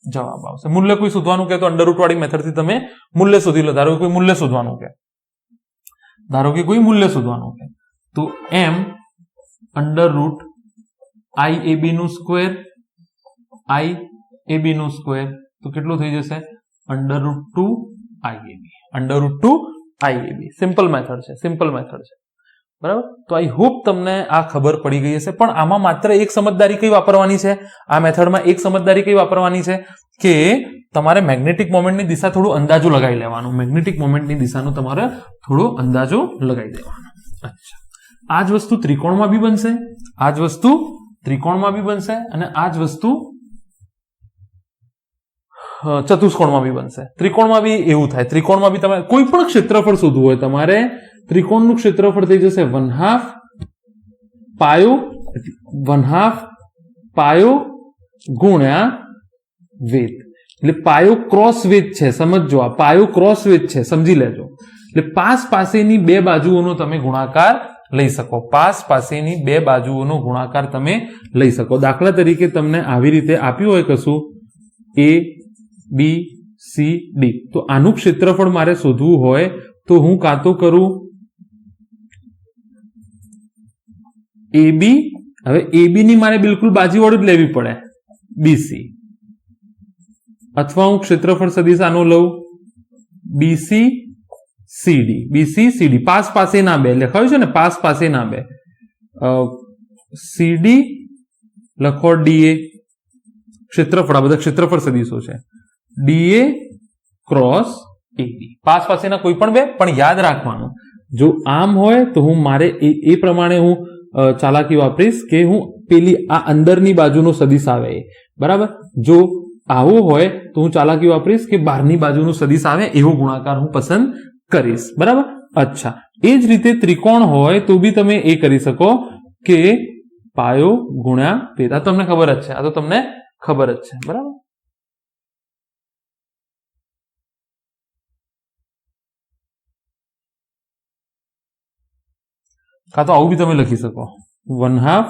જવાબ આવશે. મૂલ્ય કોઈ શોધવાનું કે તો અંડરરૂટ વાળી મેથડથી તમે મૂલ્ય શોધી લો. ધારો કે કોઈ મૂલ્ય શોધવાનું કે, તો M અંડરરૂટ IAB નું સ્ક્વેર, IAB નું સ્ક્વેર, તો કેટલું થઈ જશે? √2 IAB. સિમ્પલ મેથડ છે, બરાબર? તો આઈ હોપ તમને આ ખબર પડી ગઈ હશે. પણ આમાં માત્ર એક સમજદારી કઈ વાપરવાની છે? આ મેથડમાં એક સમજદારી કઈ વાપરવાની છે કે તમારે મેગ્નેટિક મોમેન્ટની દિશા થોડું અંદાજો લગાવી લેવાનું. મેગ્નેટિક મોમેન્ટની દિશાનો તમારે થોડો અંદાજો લગાવી દેવાનો. અચ્છા, આ જ વસ્તુ ત્રિકોણમાં બી બનશે, અને આ જ વસ્તુ ચતુષ્કોણમાં બી બનશે, ત્રિકોણમાં બી એવું થાય. ત્રિકોણમાં બી તમારે કોઈ પણ ક્ષેત્રફળ શોધવું હોય તમારે, ત્રિકોણનું ક્ષેત્રફળ થઈ જશે 1/2 પાયો ગુણ્યા વેધ. એટલે પાયો ક્રોસ વેધ છે, સમજજો, આ પાયો ક્રોસ વેધ છે, સમજી લેજો. એટલે પાસ પાસેની બે બાજુઓનો તમે ગુણાકાર લઈ શકો. પાસ પાસેની બે બાજુઓનો ગુણાકાર તમે લઈ શકો. દાખલા તરીકે તમને આવી રીતે આપ્યું હોય કશું A B C D, તો આનું ક્ષેત્રફળ મારે શોધવું હોય તો હું કાં તો કરું AB, હવે AB ની મારે બિલકુલ બાજુવાળું જ લેવી પડે BC, અથવા હું ક્ષેત્રફળ સદિશ આનો લઉં BC CD. પાસ પાસે ના બે લખાયું છે ને, પાસ પાસે ના બે. CD લખો DA, ક્ષેત્રફળ, આ બધા ક્ષેત્રફળ સદિશો છે. DA ક્રોસ AB, પાસ પાસેના કોઈ પણ બે. પણ યાદ રાખવાનું, જો આમ હોય તો હું મારે એ પ્રમાણે હું ચાલાકી વાપરીશ કે હું પેલી આ અંદરની બાજુનો સદિશ આવે, બરાબર. જો આવું હોય તો હું ચાલાકી વાપરીશ કે બહારની બાજુનો સદિશ આવે એવો ગુણાકાર હું પસંદ કરીશ, બરાબર. અચ્છા, એ જ રીતે ત્રિકોણ હોય તો બી તમે એ કરી શકો કે પાયો ગુણ્યા વેધ. આ તમને ખબર જ છે, આ તો તમને ખબર જ છે, બરાબર. કાં તો આવું બી તમે લખી શકો 1/2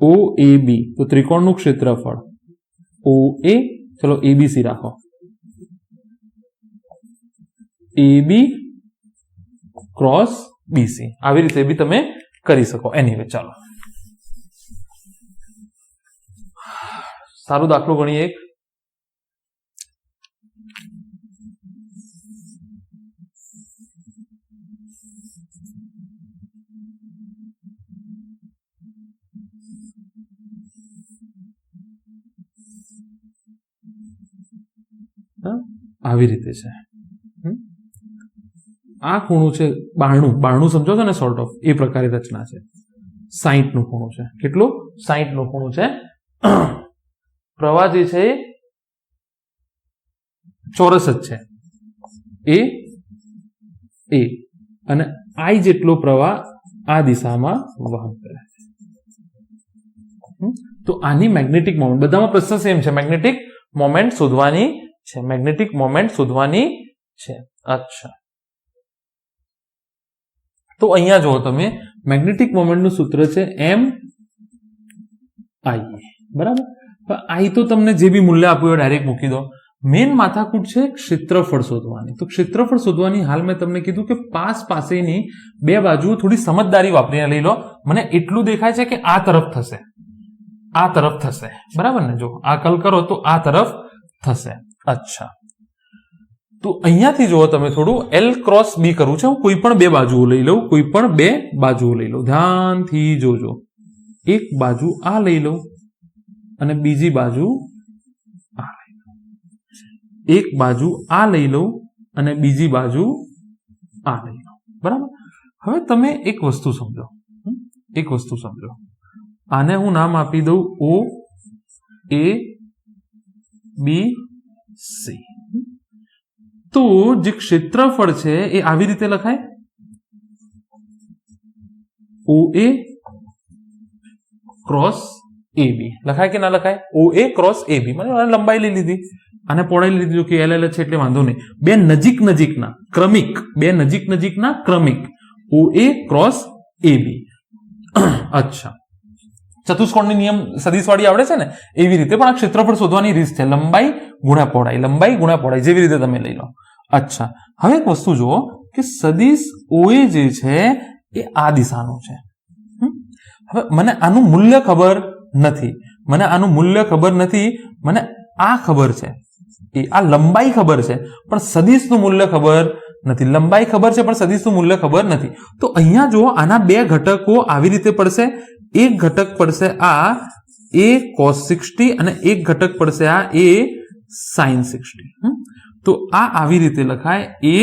OAB, તો ત્રિકોણનું ક્ષેત્રફળ OA, ચલો ABC રાખો, AB ક્રોસ BC, આવી રીતે બી તમે કરી શકો. એનીવે ચાલો સારો દાખલો ગણીએ એક. આવી રીતે છે, આ ખૂણું છે 92 સમજો છો ને, સોર્ટ ઓફ એ પ્રકારે રચના છે. 60 નું ખૂણું છે. કેટલું? 60 નું ખૂણું છે. પ્રવાહ જે છે ચોરસ જ છે, એ અને I જેટલો પ્રવાહ આ દિશામાં વહન કરે છે. તો આની મેગ્નેટિક મોમેન્ટ, બધામાં પ્રશ્ન સેમ છે, મેગ્નેટિક મોમેન્ટ શોધવાની છે, મેગ્નેટિક મોમેન્ટ શોધવાની છે. અચ્છા, તો અહીંયા જુઓ તમે, મેગ્નેટિક મોમેન્ટનું સૂત્ર છે MI, બરાબર. I તો તમને જે બી મૂલ્ય આપ્યું હોય ડાયરેક્ટ મૂકી દો. મેન માથાકૂટ છે ક્ષેત્રફળ શોધવાની. તો ક્ષેત્રફળ શોધવાની હાલ મેં તમને કીધું કે પાસ પાસેની બે બાજુઓ થોડી સમજદારી વાપરીને લઈ લો. મને એટલું દેખાય છે કે આ તરફ થશે, આ તરફ થશે, બરાબર ને. જો આ કલ કરો તો આ તરફ થશે. અચ્છા, તો અહીંયાથી જુઓ તમે, થોડું L ક્રોસ B કરવું છે. હું કોઈ પણ બે બાજુઓ લઈ લઉં, કોઈ પણ બે બાજુઓ લઈ લઉં, ધ્યાનથી જોજો. એક બાજુ આ લઈ લઉં અને બીજી બાજુ આ લઈ લઉં. એક બાજુ આ લઈ લઉં અને બીજી બાજુ આ લઈ લઉં, બરાબર. હવે તમે એક વસ્તુ સમજો, આને હું નામ આપી દઉં OABC. તો જે ક્ષેત્રફળ છે એ આવી રીતે લખાય, OA ક્રોસ AB લખાય કે ના લખાય? OA cross AB. મને લંબાઈ લઈ લીધી, આને પહોળાઈ લીધી, કે LL છે એટલે વાંધો નહીં. બે નજીક નજીકના ક્રમિક OA ક્રોસ AB. અચ્છા, ચતુષ્કોણની નિયમ સદિશવાળી આવડે છે ને, એવી રીતે પણ આ ક્ષેત્રફળ શોધવાની રીત છે. લંબાઈ ગુણ્યા પહોળાઈ, જેવી રીતે તમે લઈ લો. અચ્છા, હવે એક વસ્તુ જુઓ કે સદિશ OA જે છે એ આ દિશાનું છે. હવે મને આનું મૂલ્ય ખબર નથી, મને આ ખબર છે, આ લંબાઈ ખબર છે, પણ સદિશનું મૂલ્ય ખબર નથી. લંબાઈ ખબર છે પણ સદિશનું મૂલ્ય ખબર નથી. તો અહીંયા જુઓ, આના બે ઘટકો આવી રીતે પડશે. એક ઘટક પડશે આ A cos 60 અને એક ઘટક પડશે આ A sin 60. તો આ આવી રીતે લખાય, A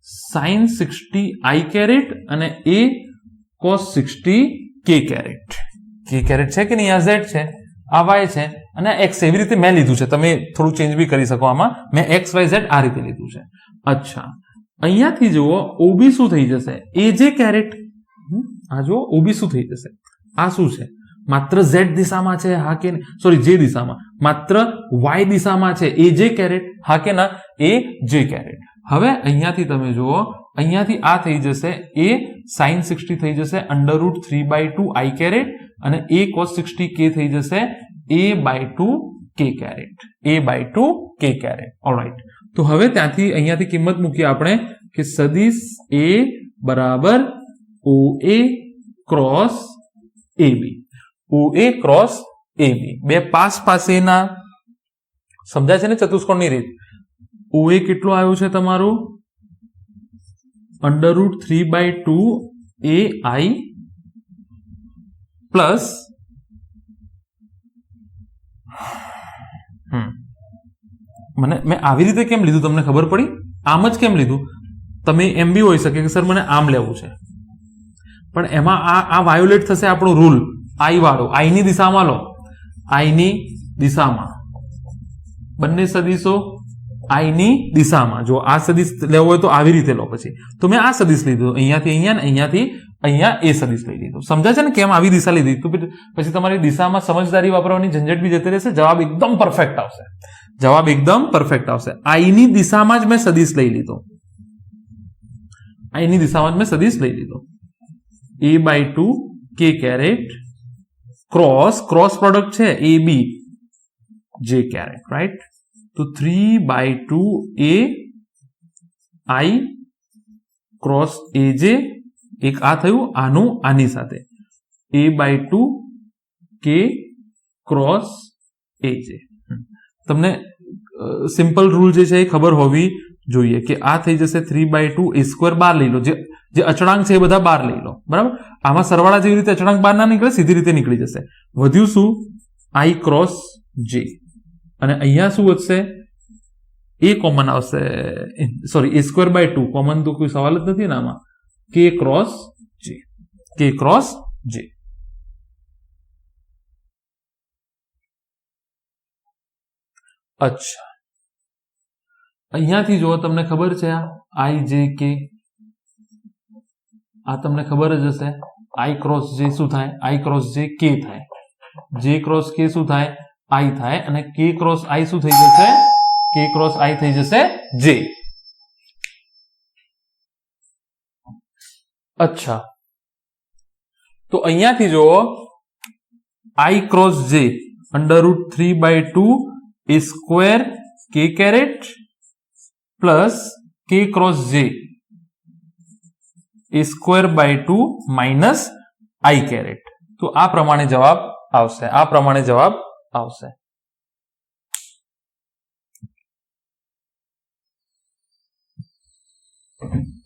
sin 60 I કેરેટ અને A cos 60 K caret. K caret છે કે નહીં? આ Z છે, આ વાય છે અને આ એક્સ એવી રીતે મેં લીધું છે. તમે થોડું ચેન્જ બી કરી શકો આમાં. મેં એક્સ વાય ઝેડ આ રીતે લીધું છે. અચ્છા, અહીંયાથી જુઓ ઓબી શું થઈ જશે? એજે કેરેટ. આ જુઓ ઓબી શું થઈ જશે? આ શું છે? માત્ર ઝેડ દિશામાં છે, હા કે સોરી જે દિશામાં, માત્ર વાય દિશામાં છે. એ જે કેરેટ, હા કે ના? એ જે કેરેટ. હવે અહીંયાથી તમે જુઓ, અહીંયાથી આ થઈ જશે એ sin 60 થઈ જશે √3/2 i કેરેટ અને a cos 60 k થઈ જશે a/2 k caret. a/2 k caret. Alright. તો હવે ત્યાંથી અહીંયાથી કિંમત મૂકીએ આપણે કે સદિશ a બરાબર OA cross AB. OA cross AB. બે પાસેના સમજાય છે ને ચતુષ્કોણની રીત? OA કેટલું આવ્યું છે તમારું? √3/2 AI પ્લસ મેં આવી રીતે કેમ લીધું તમને ખબર પડી? આમ જ કેમ લીધું? તમે એમ બી હોઈ શકે કે સર મને આમ લેવું છે, પણ એમાં આ વાયોલેટ થશે આપણો રૂલ. આઈ વાળો, આઈની દિશામાં લો. આઈની દિશામાં બંને સદિશો આઈની દિશામાં. જો આ સદિશ લેવો હોય તો આવી રીતે લો. પછી તો મેં આ સદિશ લીધું, અહીંયાથી અહીંયા ને અહીંયાથી અહીંયા એ સદિશ લઈ લીધું. સમજાય છે ને કેમ આવી દિશા લીધી? તો પછી તમારી દિશામાં સમજદારી વાપરવાની ઝંઝટ બી જતી રહેશે. જવાબ એકદમ પરફેક્ટ આવશે. જવાબ એકદમ પરફેક્ટ આવશે. આઈની દિશામાં જ મેં સદિશ લઈ લીધો. આઈની દિશામાં જ મેં સદિશ લઈ લીધો. a/2 k caret cross product છે AB j કેરેટ, રાઈટ? તો 3/2 a i ક્રોસ aj. એક આ થયું, આનું આની સાથે a/2 k ક્રોસ aj. તમને સિમ્પલ રૂલ જે છે એ ખબર હોવી જોઈએ કે આ થઈ જશે 3/2 a² બાર લઈ લો. જે અચળાંક છે એ બધા બાર લઈ લો. બરાબર? આમાં સરવાળા જેવી રીતે અચળાંક બાર ના નીકળે, સીધી રીતે નીકળી જશે. વધ્યું શું? i cross j. અને અહીંયા શું વધશે? એ કોમન આવશે, સોરી a²/2 કોમન તો કોઈ સવાલ જ નથી ને આમાં. k cross j. k cross j. અચ્છા, અહીંયાથી જો તમને ખબર છે આ i j k, આ તમને ખબર જ હશે. i ક્રોસ j શું થાય? i ક્રોસ j k થાય. j ક્રોસ k શું થાય? i થાય. અને k ક્રોસ i શું થઈ જશે? k ક્રોસ i થઈ જશે j. અચ્છા, તો અહીંયાથી જો i cross j √3/2 a² k caret plus k cross j a²/2 minus i caret. તો આ પ્રમાણે જવાબ આવશે. આ પ્રમાણે જવાબ આવશે.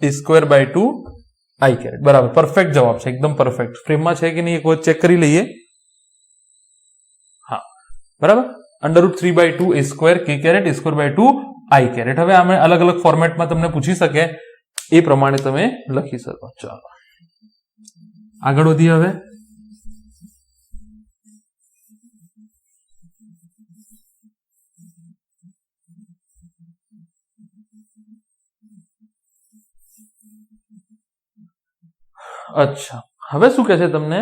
a²/2 i caret. બરાબર, પરફેક્ટ જવાબ છે, એકદમ પરફેક્ટ. ફ્રેમમાં છે કે નહીં એક વખત ચેક કરી લઈએ. હા, બરાબર. √3/2 a² k caret a²/2 i caret. હવે આમે અલગ અલગ ફોર્મેટમાં તમને પૂછી શકે એ પ્રમાણે તમે લખી શકો. ચાલો આગળ વધીએ. હવે અચ્છા, હવે શું કહે છે તમને?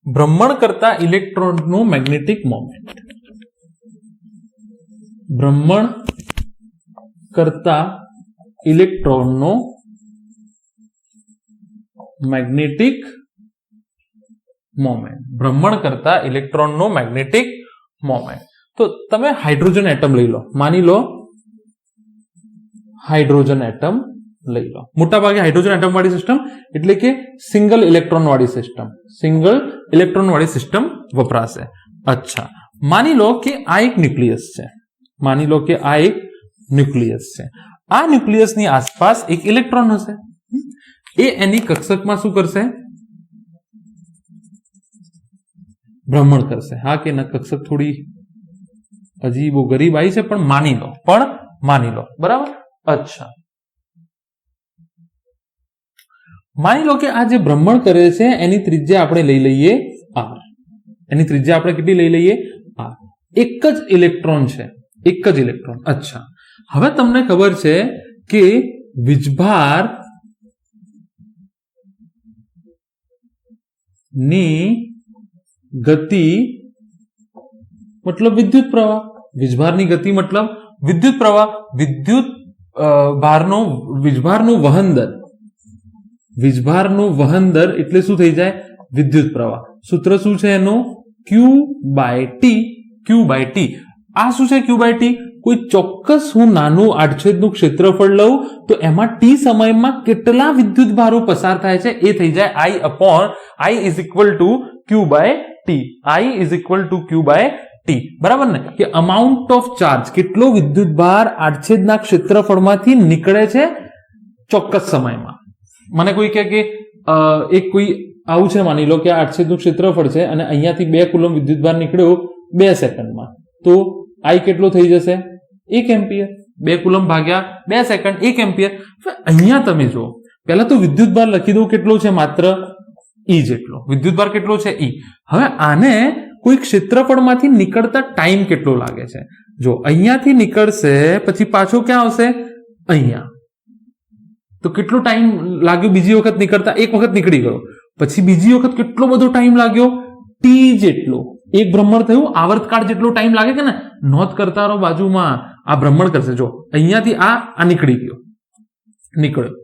ભ્રમણ કરતા ઇલેક્ટ્રોનનું મેગ્નેટિક મોમેન્ટ. ભ્રમણ કરતા ઇલેક્ટ્રોનનો મેગ્નેટિક મોમેન્ટ. ભ્રમણ કરતા ઇલેક્ટ્રોનનો મેગ્નેટિક મોમેન્ટ. તો તમે હાઇડ્રોજન એટમ લઈ લો. માની લો હાઇડ્રોજન એટમ લઈ લો. મોટા ભાગે હાઇડ્રોજન એટમ વાળી સિસ્ટમ એટલે કે સિંગલ ઇલેક્ટ્રોન વાળી સિસ્ટમ, સિંગલ ઇલેક્ટ્રોન વાળી સિસ્ટમ વપરાશે. અચ્છા, માની લો કે આ એક ન્યુક્લિયસ છે. માની લો કે આ એક ન્યુક્લિયસ છે. આ ન્યુક્લિયસની આસપાસ એક ઇલેક્ટ્રોન હશે. એ એની કક્ષકમાં શું કરશે? ભ્રમણ કરશે. હા કે ના? કક્ષક થોડી હજી બહુ ગરીબ આવી છે, પણ માની લો. બરાબર? અચ્છા, માની લો કે આ જે ભ્રમણ કરે છે એની ત્રિજ્યા આપણે લઈ લઈએ r. એની ત્રિજ્યા આપણે કેટલી લઈ લઈએ? r. એક જ ઇલેક્ટ્રોન છે, એક જ ઇલેક્ટ્રોન. અચ્છા, હવે તમને ખબર છે કે વીજભાર ની ગતિ મતલબ વિદ્યુત પ્રવાહ. વીજભારની ગતિ મતલબ વિદ્યુત પ્રવાહ. વિદ્યુત વીજભારનું વહન દર. વીજભારનું વહન દર એટલે શું થઈ જાય? વિદ્યુત પ્રવાહ. સૂત્ર શું છે એનું? Q/T. Q/T. આ શું છે Q/T? કોઈ ચોક્કસ હું નાનું આડછેદનું ક્ષેત્રફળ લઉં તો એમાં t સમયમાં કેટલા વિદ્યુત ભારો પસાર થાય છે એ થઈ જાય I is equal to Q/T. I is equal to Q/T. બરાબર ને? કે અમાઉન્ટ ઓફ ચાર્જ, કેટલો વિદ્યુત ભાર આડછેદના ક્ષેત્રફળમાંથી નીકળે છે ચોક્કસ સમયમાં. મને કોઈ કહે કે એક કોઈ આવું છે, માની લો કે આ આડછેદનું ક્ષેત્રફળ છે અને અહીંયાથી 2 કુલમ વિદ્યુત ભાર નીકળ્યો 2 સેકન્ડમાં, તો I કેટલો થઈ જશે? 1 એમ્પિયર. 2 કુલમ ભાગ્યા 2 સેકન્ડ, 1 એમ્પિયર. અહીંયા તમે જુઓ, પહેલા તો વિદ્યુત ભાર લખી દઉં, કેટલો છે? માત્ર E જેટલો. વિદ્યુત ભાર કેટલો છે? E. હવે આને કોઈ ક્ષેત્રફળમાંથી નીકળતા ટાઈમ કેટલો લાગે છે? જો અહીંયાથી નીકળશે પછી પાછો ક્યાં આવશે? અહીંયા. તો કેટલો ટાઈમ લાગ્યો બીજી વખત નીકળતા? એક વખત નીકળી ગયો, પછી બીજી વખત કેટલો બધો ટાઈમ લાગ્યો? T જેટલો. એક ભ્રમણ થયું, આવર્તકાળ જેટલો ટાઈમ લાગે કે ને? નોંધ કરતા રહો બાજુમાં. આ ભ્રમણ કરશે. જો અહીંયાથી આ નીકળી ગયો, નીકળ્યો,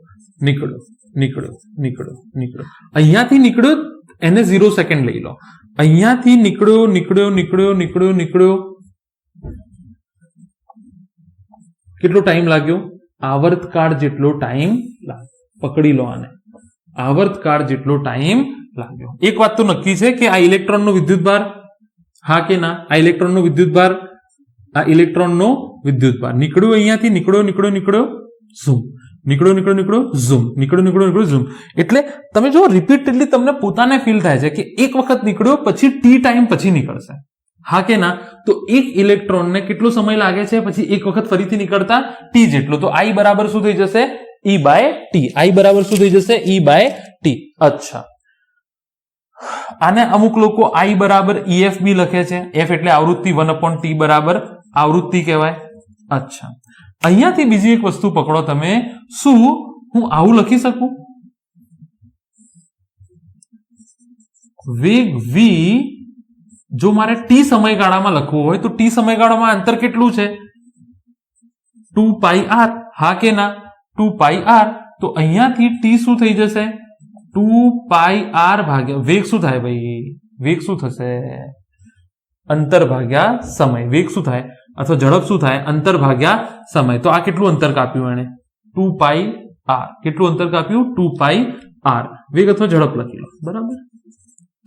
અહીંયાથી નીકળ્યો, એને 0 સેકન્ડ લઈ લો. અહીંયાથી નીકળ્યો, કેટલો ટાઈમ લાગ્યો? આવર્તકાળ જેટલો ટાઈમ લાગ્યો. પકડી લો આને, આવર્તકાળ જેટલો ટાઈમ લાગ્યો. એક વાત તો નક્કી છે કે આ ઇલેક્ટ્રોનનો વિદ્યુતભાર, હા કે ના? આ ઇલેક્ટ્રોનનો વિદ્યુતભાર, નીકળ્યો અહીંયાથી, નીકળ્યો, ઝૂમ, નીકળ્યો, ઝૂમ. એટલે તમે જો રિપીટેડલી તમને પોતાને ફીલ થાય છે કે એક વખત નીકળ્યો પછી t ટાઈમ પછી નીકળશે, હા કે ના? તો એક ઇલેક્ટ્રોનને કેટલો સમય લાગે છે પછી એક વખત ફરીથી નીકળતા? t જેટલો. તો I બરાબર શું થઈ જશે? E/T. I બરાબર શું થઈ જશે? E/T. અચ્છા, આને અમુક લોકો I બરાબર EF બી લખે છે. F એટલે આવૃત્તિ, 1/T બરાબર આવૃત્તિ કહેવાય. અચ્છા, અહીંયાથી બીજી એક વસ્તુ પકડો તમે. શું હું આવું લખી શકું? વેગ v જો મારે t સમયગાળામાં લખવું હોય તો t સમયગાળામાં અંતર કેટલું છે? 2πr, હા કે ના? 2πr. તો અહીંયાથી t શું થઈ જશે? 2πr ભાગ્યા વેગ શું થાય ભાઈ? વેગ શું થશે? અંતર ભાગ્યા સમય. વેગ શું થાય અથવા ઝડપ શું થાય? અંતર ભાગ્યા સમય. તો આ કેટલું અંતર કાપ્યું એને? 2πr. કેટલું અંતર કાપ્યું? 2πr. વેગ અથવા ઝડપ લખી લો. બરાબર,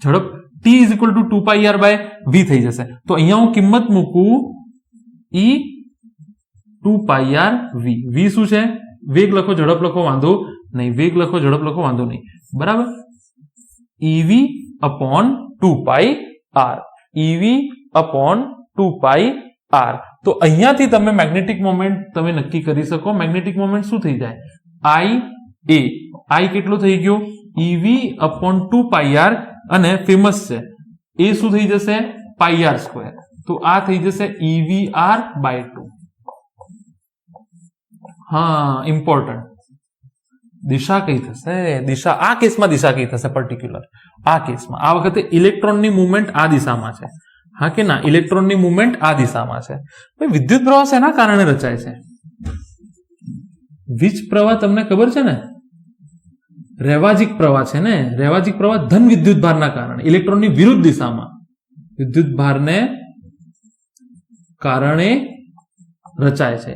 ઝડપ t is equal to 2πr/v થઈ જશે. તો અહીંયા હું કિંમત મૂકું e 2πr/v. v શું છે? વેગ લખો, ઝડપ લખો, વાંધો નહીં. વેગ લખો, ઝડપ લખો, વાંધો નહીં. બરાબર, ev/2πr. ev/2πr. તો અહીંયાથી તમે મેગ્નેટિક મોમેન્ટ તમે નક્કી કરી શકો. મેગ્નેટિક મોમેન્ટ શું થઈ જાય? I કેટલો થઈ ગયો? ev/2πr. અને ફેમસ છે એ શું થઈ જશે? πr². તો આ થઈ જશે EVR/2. હા, ઇમ્પોર્ટન્ટ. દિશા કઈ થશે? દિશા આ કેસમાં દિશા કઈ થશે? પર્ટિક્યુલર આ કેસમાં આ વખતે ઇલેક્ટ્રોનની મુવમેન્ટ આ દિશામાં છે, હા કે ના? ઇલેક્ટ્રોનની મુવમેન્ટ આ દિશામાં છે. વિદ્યુત પ્રવાહ શેના કારણે રચાય છે? વીજ પ્રવાહ તમને ખબર છે ને? રેવાજીક પ્રવાહ છે ને? રેવાજીક પ્રવાહ ધન વિદ્યુત ભારના કારણે, ઇલેક્ટ્રોનની વિરુદ્ધ દિશામાં વિદ્યુત ભારને કારણે રચાય છે.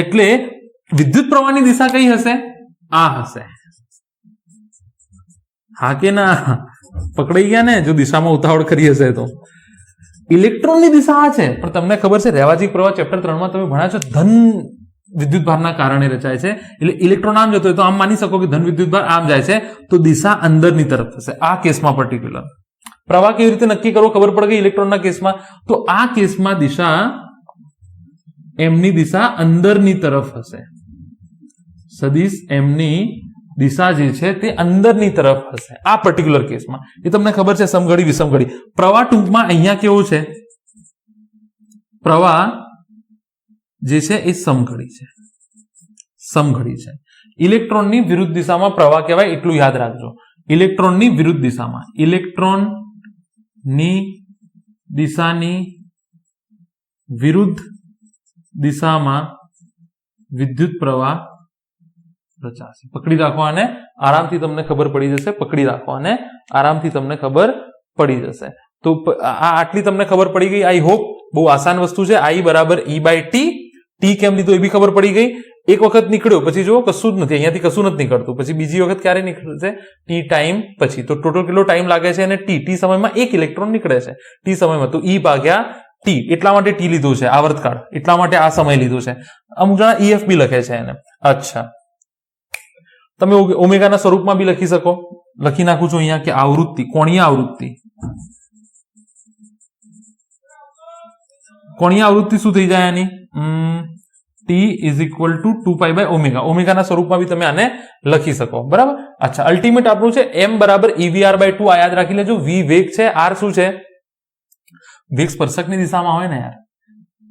એટલે વિદ્યુત પ્રવાહની દિશા કઈ હશે? આ હશે, હા કે ના? પકડાઈ ગયા ને? જો દિશામાં ઉતાવળ કરી હશે તો. ઇલેક્ટ્રોનની દિશા આ છે, પણ તમને ખબર છે રેવાજીક પ્રવાહ ચેપ્ટર 3 માં તમે ભણ્યા છો ધન વિદ્યુત ભારના કારણે રચાય છે. એટલે ઇલેક્ટ્રોન આમ જતો હોય તો આમ માની શકો કે ધન વિદ્યુત ભાર આમ જાય છે, તો દિશા અંદરની તરફ થશે. આ કેસમાં પર્ટિક્યુલર પ્રવાહ કેવી રીતે નક્કી કરવો ખબર પડી ગઈ ઇલેક્ટ્રોનના કેસમાં. તો આ કેસમાં દિશા એમની દિશા અંદરની તરફ હશે. સદિશ એમની દિશા જે છે તે અંદરની તરફ હશે આ પર્ટિક્યુલર કેસમાં. એ તમને ખબર છે સમઘડી વિષમઘડી. પ્રવાહ ટૂંકમાં અહીંયા કેવું છે, પ્રવાહ જે છે એ સમઘડી છે, સમઘડી છે. ઇલેક્ટ્રોનની વિરુદ્ધ દિશામાં પ્રવાહ કહેવાય એટલું યાદ રાખજો. ઇલેક્ટ્રોનની વિરુદ્ધ દિશામાં, ઇલેક્ટ્રોનની દિશાની વિરુદ્ધ દિશામાં વિદ્યુત પ્રવાહ રચાશે. પકડી રાખો આને, આરામથી તમને ખબર પડી જશે. પકડી રાખો આને, આરામથી તમને ખબર પડી જશે. તો આટલી તમને ખબર પડી ગઈ. આઈ હોપ બહુ આસાન વસ્તુ છે. I બરાબર E/T. ટી કેમ લીધું એ બી ખબર પડી ગઈ. એક વખત નીકળ્યો પછી જો કશું જ નથી, અહીંયાથી કશું નથી નીકળતું. પછી બીજી વખત ક્યારે નીકળશે? ટી ટાઈમ પછી. તો ટોટલ કેટલો ટાઈમ લાગે છે? અને ટી સમયમાં એક ઇલેક્ટ્રોન નીકળે છે ટી સમયમાં. તો E/T એટલા માટે ટી લીધું છે, આવર્તકાળ એટલા માટે આ સમય લીધું છે. અમુક જણા EF બી લખે છે એને. અચ્છા, તમે ઓમેગાના સ્વરૂપમાં બી લખી શકો. લખી નાખું છું અહીંયા કે આવૃત્તિ, કોણીય આવૃત્તિ. કોણીય આવૃત્તિ શું થઈ જાય આની? T = 2π/ω. ઓમેગાના સ્વરૂપમાં બી તમે આને લખી શકો. બરાબર. અચ્છા, અલ્ટિમેટ આપણું છે m બરાબર EVR/2. આ યાદ રાખી લેજો. V વેગ છે, R શું છે? વેગ સ્પર્શકની દિશામાં હોય ને યાર,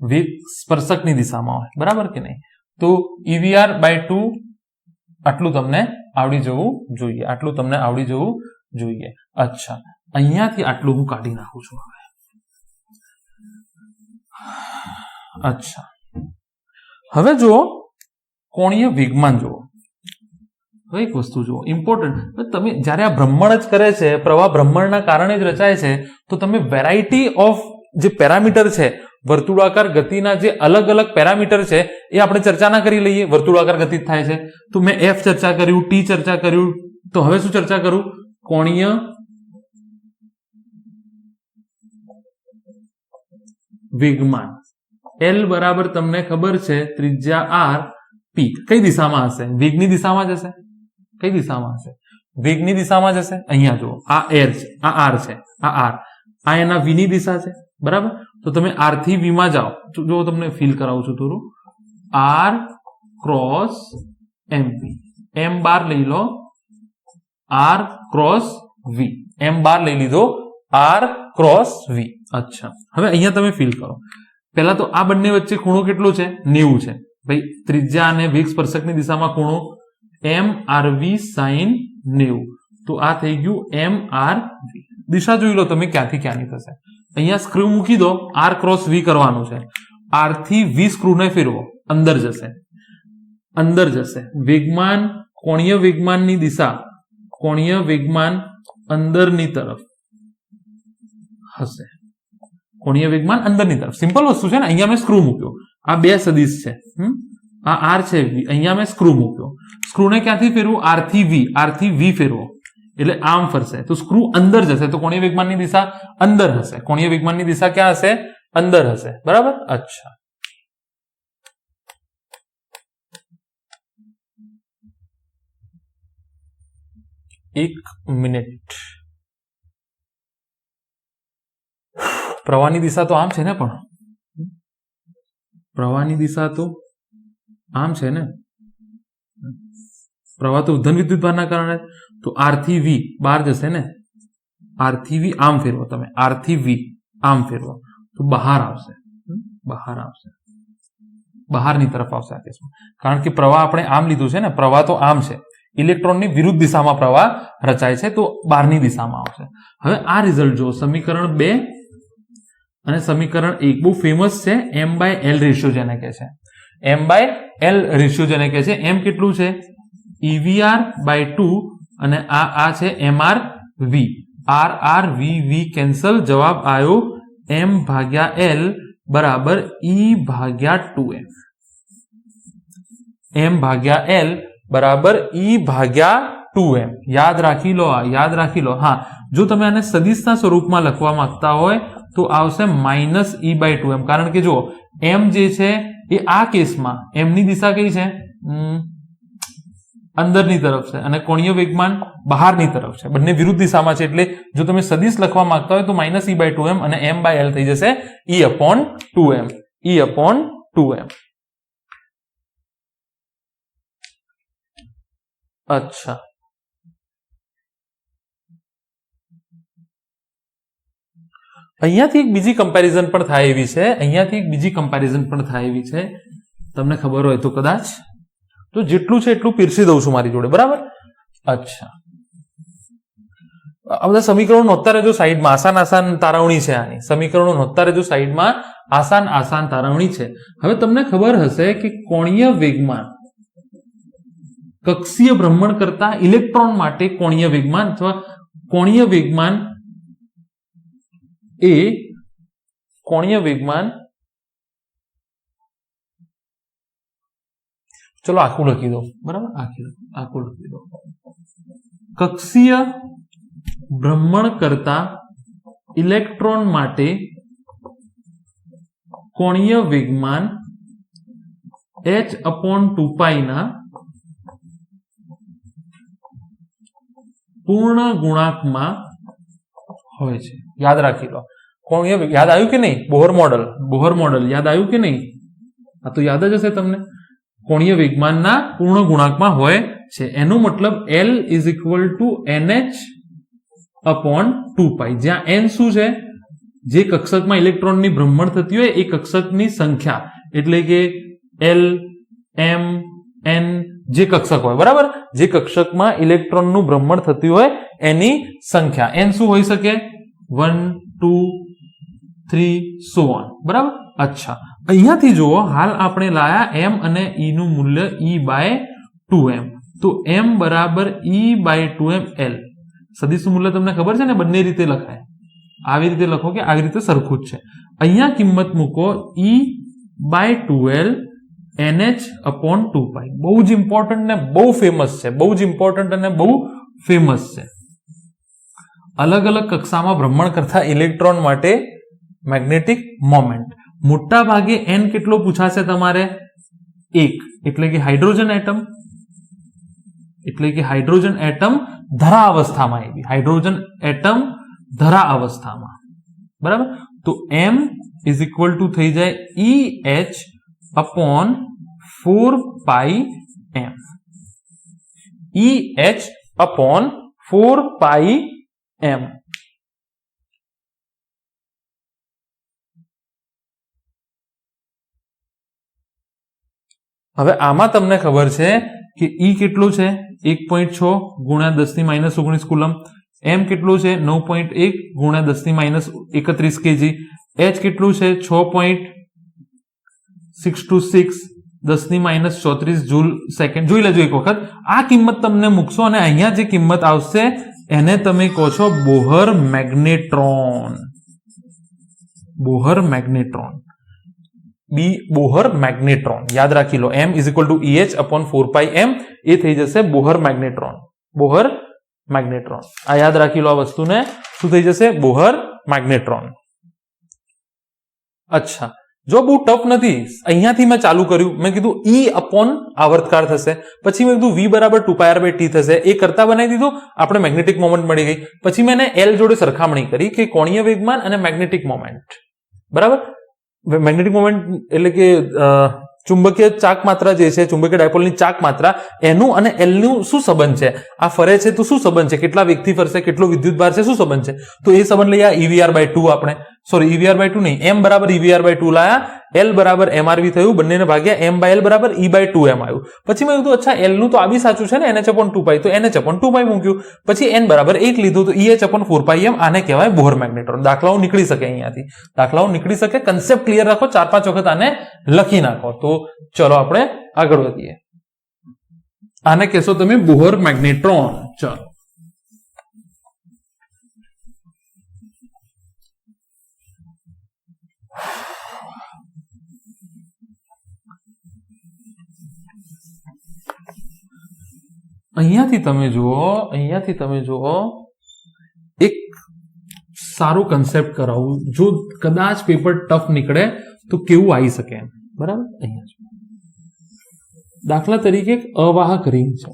વેગ સ્પર્શકની દિશામાં હોય, બરાબર કે નહીં? તો EVR/2 આટલું તમને આવડી જવું જોઈએ, આટલું તમને આવડી જવું જોઈએ. અચ્છા, અહીંયાથી આટલું હું કાઢી નાખું છું હવે. અચ્છા, હવે જુઓ કોણીય વેગમાન જુઓ. હવે એક વસ્તુ જુઓ ઇમ્પોર્ટન્ટ. તમે જ્યારે આ ભ્રમણ જ કરે છે, પ્રવાહ ભ્રમણના કારણે જ રચાય છે, તો તમે વેરાયટી ઓફ જે પેરામીટર છે, વર્તુળાકાર ગતિના જે અલગ અલગ પેરામીટર છે એ આપણે ચર્ચા ના કરી લઈએ. વર્તુળાકાર ગતિ થાય છે તો મેં F ચર્ચા કર્યું, T ચર્ચા કર્યું. તો હવે શું ચર્ચા કરું? કોણીય વેગમાન. L બરાબર તમને ખબર છે ત્રિજ્યા R, P કઈ દિશામાં હશે? વેગની દિશામાં જ હશે. કઈ દિશામાં હશે? વેગની દિશામાં જ હશે. અહીંયા જુઓ, આ R છે, આ R છે, આ R, આ એના V ની દિશા છે. બરાબર. તો તમે R થી V માં જાઓ. જો તમને ફીલ કરાવું છું થોડું. R ક્રોસ MP, M બાર લઈ લો, R ક્રોસ V, M બાર લઈ લીધો, R ક્રોસ V. અચ્છા, હવે અહીંયા તમે ફીલ કરો. પહેલા તો આ બંને વચ્ચે ખૂણો કેટલો છે? 90 છે. ભાઈ ત્રિજ્યા અને વેગ સ્પર્શકની દિશામાં ખૂણો MRV sin 90. તો આ થઈ ગયું MRV. દિશા જોઈ લો તમે ક્યાંથી ક્યાંની થશે. અહીંયા સ્ક્રૂ મૂકી દો, R ક્રોસ V કરવાનું છે. R થી V સ્ક્રૂને ફેરવો, અંદર જશે, અંદર જશે. વેગમાન, કોણીય વેગમાનની દિશા, કોણીય વેગમાન અંદરની તરફ હશે. કોણીય વેગમાન અંદરની તરફ. સિમ્પલ વસ્તુ છે ને. અહીંયા મેં સ્ક્રૂ મૂક્યો, આ બે સદિશ છે, આ R છે V, અહીંયા મેં સ્ક્રૂ મૂક્યો. સ્ક્રૂને ક્યાંથી ફેરવું? R થી V, R થી V ફેરવો એટલે આમ ફરશે. તો સ્ક્રૂ અંદર જશે, તો કોણીય વેગમાનની દિશા અંદર હશે. કોણીય વેગમાનની દિશા ક્યાં હશે? અંદર હશે. બરાબર. અચ્છા, એક મિનિટ. પ્રવાહની દિશા તો આમ છે ને, પણ પ્રવાહની દિશા તો આમ છે ને. પ્રવાહ તો ઉદ્ધન વિદ્યુતભારના કારણે. તો R થી V બહાર જશે ને. R થી V આમ ફેરવો તમે, R થી V આમ ફેરવો તો બહાર આવશે, બહાર આવશે, બહારની તરફ આવશે આ કેસમાં. કારણ કે પ્રવાહ આપણે આમ લીધું છે ને, પ્રવાહ તો આમ છે. ઇલેક્ટ્રોનની વિરુદ્ધ દિશામાં પ્રવાહ રચાય છે, તો બહારની દિશામાં આવશે. હવે આ રિઝલ્ટ જો સમીકરણ 2 અને સમીકરણ 1 બહુ ફેમસ છે. M/L રેશિયો જેને કહે છે, M/L રેશિયો જેને કહે છે. M કેટલું છે? EVR/2 અને આ છે MRV. RV કેન્સલ, જવાબ આવ્યો M/L બરાબર E/2M. M/L બરાબર E/2M. યાદ રાખી લો, યાદ રાખી લો. હા, જો તમે આને સદિશના સ્વરૂપમાં લખવા માંગતા હોય તો આવશે -E/2M. કારણ કે જો M જે છે એ આ કેસમાં M ની દિશા કઈ છે? અંદરની તરફ છે, અને કોણીય વેગમાન બહારની તરફ છે. બંને વિરુદ્ધ દિશામાં છે. એટલે જો તમે સદિશ લખવા માંગતા હોય તો -E/2M અને M/L થઈ જશે E/2M. E/2M. અચ્છા, અહીંયાથી એક બીજી કમ્પેરિઝન પણ થાય એવી છે, તમને ખબર હોય તો કદાચ, તો જેટલું છે એટલું પીરસી દઉં છું મારી જોડે, બરાબર. અચ્છા, આ બધા સમીકરણો નોંધતા રહેજો સાઈડમાં. આસાન તારવણી છે આની, સમીકરણો નોંધતા રહેજો સાઈડમાં. આસાન તારવણી છે. હવે તમને ખબર હશે કે કોણીય વેગમાન કક્ષીય ભ્રમણ કરતા ઇલેક્ટ્રોન માટે કોણીય વેગમાન અથવા કોણીય વેગમાન એ કોણીય વેગમાન, ચલો આખું લખી દો, બરાબર, આખું લખી દો. કક્ષીય ભ્રમણ કરતા ઇલેક્ટ્રોન માટે કોણીય વેગમાન h/2π ના પૂર્ણ ગુણાંકમાં હોય છે. યાદ રાખી લો. કોણીય યાદ આવ્યું કે નહીં? બોહર મોડલ યાદ આવ્યું કે નહીં? આ તો યાદ જ હશે તમને. કોણીય વેગમાનના પૂર્ણ ગુણાંકમાં હોય છે, એનો મતલબ L = nh/2π, જ્યાં n શું છે? જે કક્ષકમાં ઇલેક્ટ્રોનની ભ્રમણ થતી હોય એ કક્ષકની સંખ્યા, એટલે કે L, M, N જે કક્ષક હોય, બરાબર, જે કક્ષકમાં ઇલેક્ટ્રોનનું ભ્રમણ થતું હોય એની સંખ્યા. n શું હોઈ શકે? 1, 2, 3 so on, બરાબર. અચ્છા, અહીંયાથી જુઓ, હાલ આપણે લાયા m અને e નું મૂલ્ય e/2m, તો m બરાબર e/2m L. સદિશનું મૂલ્ય તમને ખબર છે ને, બંને રીતે લખાય, આવી રીતે લખો કે આવી રીતે સરખું જ છે. અહીંયા કિંમત મૂકો e/2l nh/2π. બહુ જ ઇમ્પોર્ટન્ટ ને બહુ ફેમસ છે, અલગ અલગ કક્ષામાં ભ્રમણ કરતા ઇલેક્ટ્રોન માટે મેગ્નેટિક મોમેન્ટ. મોટા ભાગે n કેટલો પૂછાશે તમારે? 1, એટલે કે હાઇડ્રોજન એટમ ધરા અવસ્થામાં, બરાબર. તો m = થઈ જાય EH/4πm. EH/4πm. હવે આમાં તમને ખબર છે કે E કેટલો છે? 1.6 ગુણ્યા 10⁻−19 કુલમ. m કેટલું છે? 9.1 ગુણ્યા 10⁻31 kg. h કેટલું છે? 6.626 10⁻34 જૂલ સેકન્ડ. જોઈ લેજો એક વખત. આ કિંમત તમને મૂકશો અને અહીંયા જે કિંમત આવશે એને તમે કહો છો બોહર મેગ્નેટ્રોન. યાદ રાખી લો, m = EH/4πm, એ થઈ જશે બોહર મેગ્નેટ્રોન. આ યાદ રાખી લો, આ વસ્તુને શું થઈ જશે? Bohr magnetron. અચ્છા, જો બહુ ટફ નથી, અહીંયાથી મેં ચાલુ કર્યું, મેં કીધું E/આવર્તકાળ થશે, પછી મેં કીધું V = 2πr/t થશે, એ કરતા બનાવી દીધું, આપણે મેગ્નેટિક મોમેન્ટ મળી ગઈ. પછી મેં L જોડે સરખામણી કરી કે કોણીય વેગમાન અને મેગ્નેટિક મોમેન્ટ, બરાબર. મેગ્નેટિક મોમેન્ટ એટલે કે ચુંબકીય ચાક માત્રા જે છે, ચુંબકીય ડાયપોલની ચાક માત્રા, એનું અને L નું શું સંબંધ છે? આ ફરે છે તો શું સંબંધ છે? કેટલા વેગથી ફરશે, કેટલો વિદ્યુત ભાર છે, શું સંબંધ છે? તો એ સંબંધ લઈએ. EVR/2 આપણે, સોરી, EVR/2 નહીં, m = EVR/2 લાયા, L = MRV થયું, બંનેને ભાગ્યા m/L = E/2m આવ્યું. પછી મેં કીધું અચ્છા, L નું તો આ બી સાચું છે ને, NH/2π, તો NH/2π મૂક્યું. પછી n = 1 લીધું, તો EH/4πm. આને કહેવાય બોહર મેગ્નેટ્રોન. દાખલાઓ નીકળી શકે, અહીંયાથી દાખલાઓ નીકળી શકે. કન્સેપ્ટ ક્લિયર રાખો, 4-5 વખત આને લખી નાખો. તો ચલો આપણે આગળ વધીએ. આને કહેશો તમે બોહર મેગ્નેટ્રોન. ચલો, અહીંયાથી તમે જુઓ, એક સારું કન્સેપ્ટ કરાવું, જો કદાચ પેપર ટફ નીકળે તો કેવું આવી શકે, બરાબર. અહીંયા દાખલા તરીકે એક અવાહક રિંગ છે,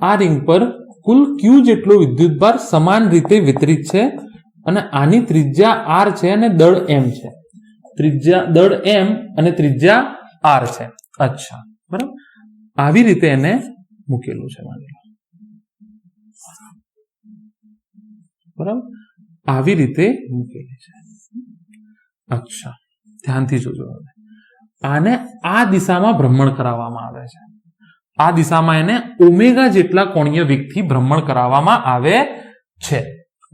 આ રિંગ પર કુલ Q જેટલો વિદ્યુતભાર સમાન રીતે વિતરિત છે અને આની ત્રિજ્યા R છે અને દળ M છે. ત્રિજ્યા દળ m અને ત્રિજ્યા r છે. અચ્છા, બરાબર, આવી રીતે એને મૂકેલું છે, માની લો, બરાબર, આવી રીતે મૂકેલી છે. અચ્છા, ધ્યાનથી જોજો. હવે આને આ દિશામાં ભ્રમણ કરાવવામાં આવે છે. આ દિશામાં એને ઓમેગા જેટલા કોણીય વેગથી ભ્રમણ કરાવવામાં આવે છે,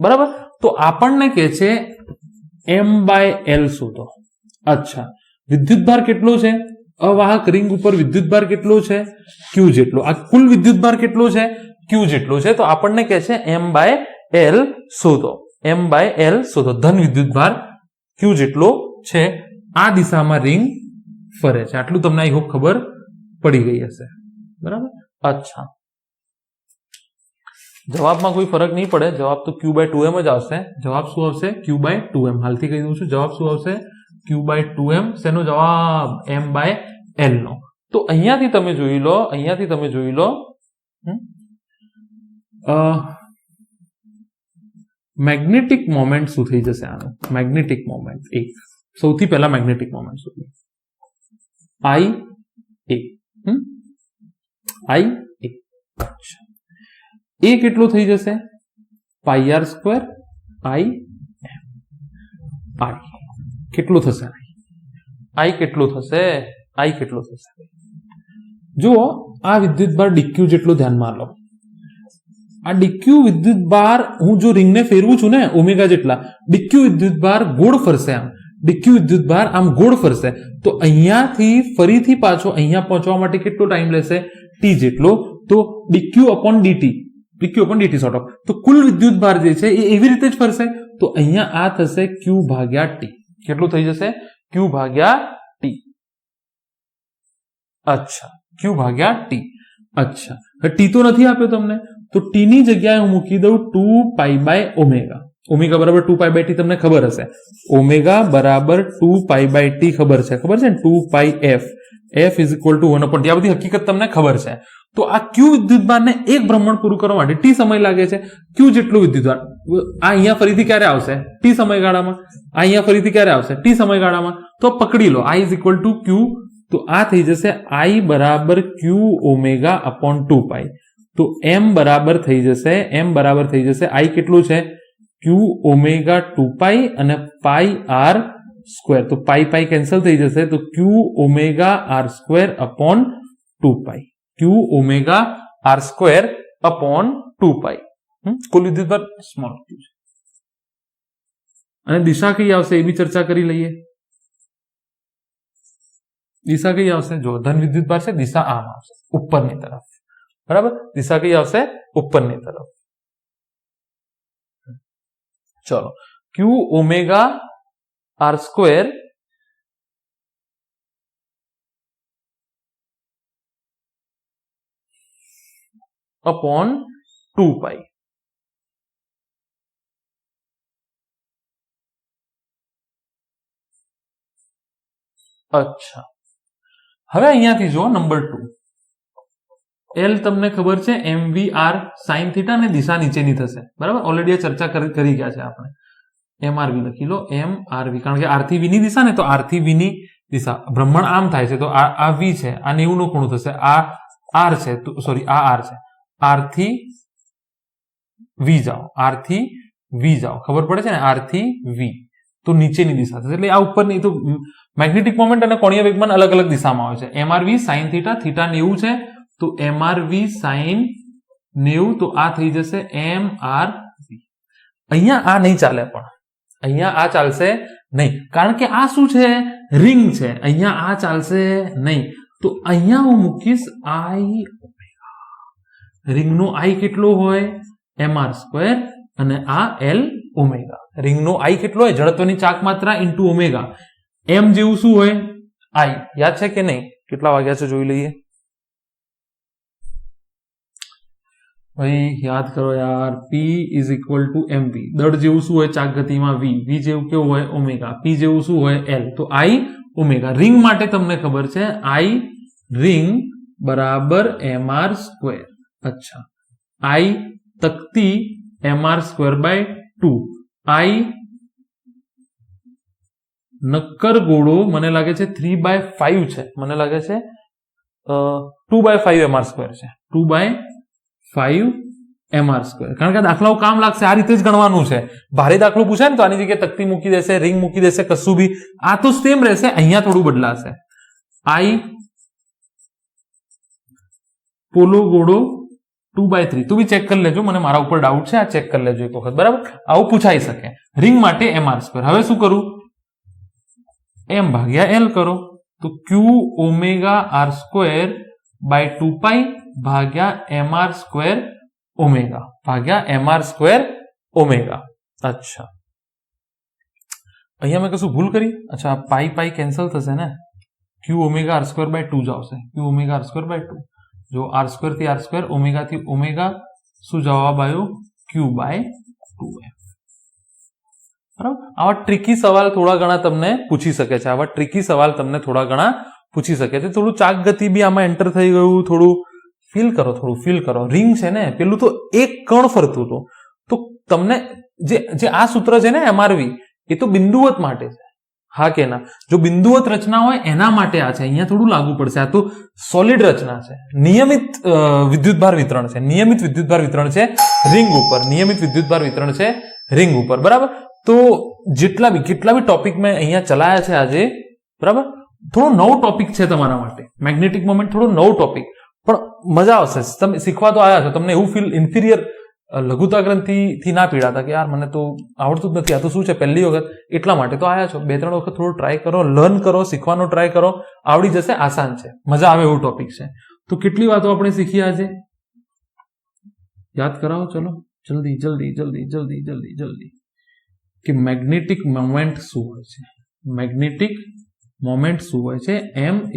બરાબર. તો આપણને કહે છે m/l શોધો. અચ્છા, વિદ્યુતભાર કેટલો છે? અવાહક રિંગ ઉપર વિદ્યુતભાર કેટલો છે? q જેટલો. આ કુલ વિદ્યુતભાર કેટલો છે? q જેટલો છે. તો આપણને કહે છે m/l શોધો. m/l શોધો. ધન વિદ્યુતભાર q જેટલો છે. આ દિશામાં રિંગ ફરે છે. આટલું તમને આઈ હોપ ખબર પડી ગઈ હશે, બરાબર. અચ્છા, જવાબમાં કોઈ ફરક નહીં પડે. જવાબ તો q/2m જ આવશે. જવાબ શું આવશે? q/2m. હાલથી કહી દઉં છું, જવાબ શું આવશે? q/2m. શેનો જવાબ? m/l નો. તો અહીંયાથી તમે જોઈ લો, મેગ્નેટિક મોમેન્ટ શું થઈ જશે આનું? મેગ્નેટિક મોમેન્ટ એક, સૌથી પહેલા મેગ્નેટિક મોમેન્ટ શું? I a. અચ્છા, એ કેટલો થઈ જશે? πr² I m. કેટલો થશે? I કેટલો થશે? જુઓ, આ વિદ્યુતભાર dq જેટલો ધ્યાનમાં લો. આ dq વિદ્યુતભાર હું જો રિંગને ફેરવું છું ને ઓમેગા જેટલા, dq વિદ્યુતભાર ગોળ ફરશે. આમ dq વિદ્યુતભાર આમ ગોળ ફરશે. તો અહીંયાથી ફરીથી પાછો અહીંયા પહોંચવા માટે કેટલો ટાઈમ લેશે? t જેટલો. તો dq/dt સોર્ટ ઓફ. તો કુલ વિદ્યુતભાર જે છે એ એવી રીતે જ ફરશે. તો અહીંયા આ થશે q/t. કેટલું થઈ જશે? q/t. અચ્છા, q/t. અચ્છા, t તો નથી આપ્યો તમને, તો t ની જગ્યાએ હું મૂકી દઉં 2π/ઓમેગા. ઓમેગા બરાબર 2π/t તમને ખબર હશે. ઓમેગા બરાબર 2π/t ખબર છે ને? 2πf. f = 1/t. આ બધી હકીકત તમને ખબર છે. તો આ q વિદ્યુતભારને એક ભ્રમણ પૂરું કરવા માટે t સમય લાગે છે. q જેટલું વિદ્યુતભાર આ અહીંયા ફરીથી ક્યારે આવશે? t સમયગાળામાં. આ અહીંયા ફરીથી ક્યારે આવશે? t સમયગાળામાં. તો પકડી લો, I = q. તો આ થઈ જશે I બરાબર q ω/2π. તો m બરાબર થઈ જશે I કેટલું છે? q ω/2π અને πr². તો π કેન્સલ થઈ જશે. તો q ω/2π. q ω/2π. કુલ વિદ્યુતભાર સ્મોલ q છે. અને દિશા કઈ આવશે એ બી ચર્ચા કરી લઈએ. દિશા કઈ આવશે? જો ધન વિદ્યુતભાર છે, દિશા આમ આવશે, ઉપરની તરફ, બરાબર. દિશા કઈ આવશે? ઉપરની તરફ. ચલો, q ω/2 upon 2π. અચ્છા, હવે અહીંયાથી જો નંબર 2. L તમને ખબર છે mvr sin θ ને દિશા નીચેની થશે, બરાબર. ઓલરેડી ચર્ચા કરી ગયા છે આપણે. mrv લખી લો, mrv, કારણ કે r થી v ની દિશા ને, તો r થી v ની દિશા ભ્રમણ આમ થાય છે. તો આ v છે, આ 90 નો ખૂણો થશે. આ r છે, સોરી આ r છે. r થી v જાઓ, ખબર પડે છે ને? r થી v તો નીચેની દિશા થશે. એટલે આ ઉપરની. તો મેગ્નેટિક મોમેન્ટ અને કોણીય વેગમાન અલગ અલગ દિશામાં આવે છે. mrv sin θ, θ 90 છે, તો mrv sin 90. તો આ થઈ જશે mrv. અહીંયા આ નહીં ચાલે, પણ અહીંયા આ ચાલશે નહીં, કારણ કે આ શું છે? રિંગ છે. અહીંયા આ ચાલશે નહીં. તો અહીંયા હું મૂકીશ I ઓમેગા. રિંગનો I કેટલો હોય? mr². અને આ L ઓમેગા. રિંગનો I કેટલો હોય? જડત્વની ચાક માત્રા ઇન્ટુ ઓમેગા. m જેવું શું હોય? I. યાદ છે કે નહીં? કેટલા વાગ્યા છે જોઈ લઈએ. ભાઈ યાદ કરો યાર. P = mv. દળ જેવું શું હોય? ચાક ગતિમાં v. v જેવું કેવું હોય? ઓમેગા. P જેવું શું હોય? L. તો I ઓમેગા. રિંગ માટે તમને ખબર છે I રિંગ બરાબર mr². અચ્છા, I તકતી mr²/2. I નક્કર ગોળો મને લાગે છે 3/5 છે, મને લાગે છે 2/5 mr² છે, 2/5 mr². કારણ કે દાખલાઓ કામ લાગશે, આ રીતે જ ગણવાનું છે. ભારે દાખલો પૂછાય ને તો આની જગ્યાએ તકતી મૂકી દેશે, રિંગ મૂકી દેશે, કશું બી. આ તો સેમ રહેશે, અહીંયા થોડું બદલાશે. I પોલો ગોળો 2/3. તું બી ચેક કરી લેજો, મને મારા ઉપર ડાઉટ છે, આ ચેક કરી લેજો એક વખત, બરાબર. આવું પૂછાઈ શકે. રિંગ માટે mr². હવે શું કરું? m ભાગ્યા l કરો તો q ઓમેગા r² બાય 2π ભાગ્યા mr² ઓમેગા ભાગ્યા mr² ઓમેગા. અચ્છા, અહીંયા મેં કશું ભૂલ કરી? અચ્છા, પાઈ પાઈ કેન્સલ થશે ને, q ઓમેગા r² બાય 2 જ આવશે, q ઓમેગા r² બાય 2. જો r² થી r², ઓમેગા થી ઓમેગા, શું જવાબ આવ્યો? q by 2m. બરાબર. આવા ટ્રિકી સવાલ થોડા ઘણા તમને પૂછી શકે છે, આવા ટ્રિકી સવાલ તમને થોડા ઘણા પૂછી શકે છે. થોડું ચાક ગતિ બી આમાં એન્ટર થઈ ગયું, થોડું ફીલ કરો. રિંગ છે ને, પેલું તો એક કણ ફરતું હતું, તો તમને જે આ સૂત્ર છે ને MRV, એ તો બિંદુવત માટે છે, હા કે ના? જો બિંદુવત રચના હોય એના માટે આ છે, અહીંયા થોડું લાગુ પડશે. આ તો સોલિડ રચના છે, નિયમિત વિદ્યુતભાર વિતરણ છે, નિયમિત વિદ્યુતભાર વિતરણ છે રિંગ ઉપર, નિયમિત વિદ્યુતભાર વિતરણ છે રિંગ ઉપર, બરાબર. તો કેટલા બી ટોપિક મેં અહીંયા ચલાયા છે આજે, બરાબર. થોડો નવો ટોપિક છે તમારા માટે, મેગ્નેટિક મોમેન્ટ થોડો નવો ટોપિક, પણ મજા આવશે. તમે શીખવા તો આવ્યા છો, તમને એવું ફીલ ઇન્ફિરિયર લઘુતા ગ્રંથિથી ના પીડાતા કે યાર મને તો આવડતું જ નથી, આ તો શું છે પહેલી વખત, એટલા માટે તો આવ્યા છો. 2-3 વખત થોડું ટ્રાય કરો, લર્ન કરો, શીખવાનો ટ્રાય કરો, આવડી જશે, આસાન છે, મજા આવે એવું ટોપિક છે. તો કેટલી વાતો આપણે શીખી આજે? યાદ કરાવો, ચલો જલ્દી કે મેગ્નેટિક મોમેન્ટ શું હોય છે, મેગ્નેટિક મોમેન્ટ શું હોય છે. m =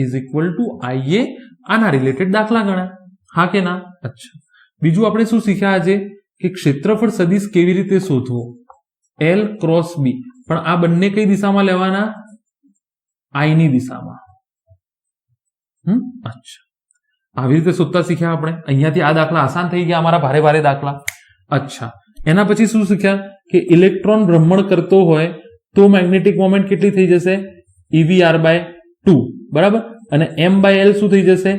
ia. આના રિલેટેડ દાખલા ગણા, હા કે ના? અચ્છા, બીજું આપણે શું શીખ્યા આજે કે ક્ષેત્રફળ સદિશ કેવી રીતે શોધવો, l ક્રોસ b. પણ આ બંને કઈ દિશામાં લેવાના? I ની દિશામાં. અચ્છા, આવી રીતે શોધતા શીખ્યા આપણે. અહીંયાથી આ દાખલા આસાન થઈ ગયા અમારા, ભારે દાખલા. અચ્છા, એના પછી શું શીખ્યા કે ઇલેક્ટ્રોન ભ્રમણ કરતો હોય તો મેગ્નેટિક મોમેન્ટ કેટલી થઈ જશે? EVR/2, બરાબર. અને m/l શું થઈ જશે?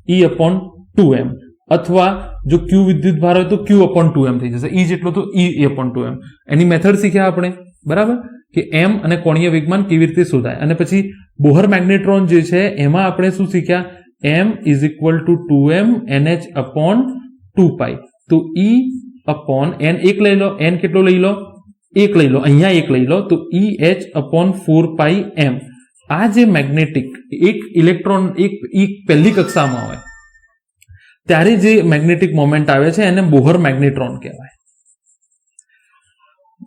E/2m. અથવા જો q વિદ્યુત ભાર હોય તો q/2m થઈ જશે, E જેટલો તો E/2m. એની મેથડ શીખ્યા આપણે, બરાબર, કે m અને કોણીય વેગમાન કેવી રીતે શોધાય. અને પછી બોહર મેગ્નેટ્રોન જે છે એમાં આપણે શું શીખ્યા? m = 2m nh/2π. તો E/n એક લઈ લો, n કેટલો લઈ લો? 1 લઈ લો, અહીંયા 1 લઈ લો, તો EH/4πm. આ જે મેગ્નેટિક એક ઇલેક્ટ્રોન એક પહેલી કક્ષામાં હોય ત્યારે જે મેગ્નેટિક મોમેન્ટ આવે છે એને બોહર મેગ્નેટ્રોન કહેવાય.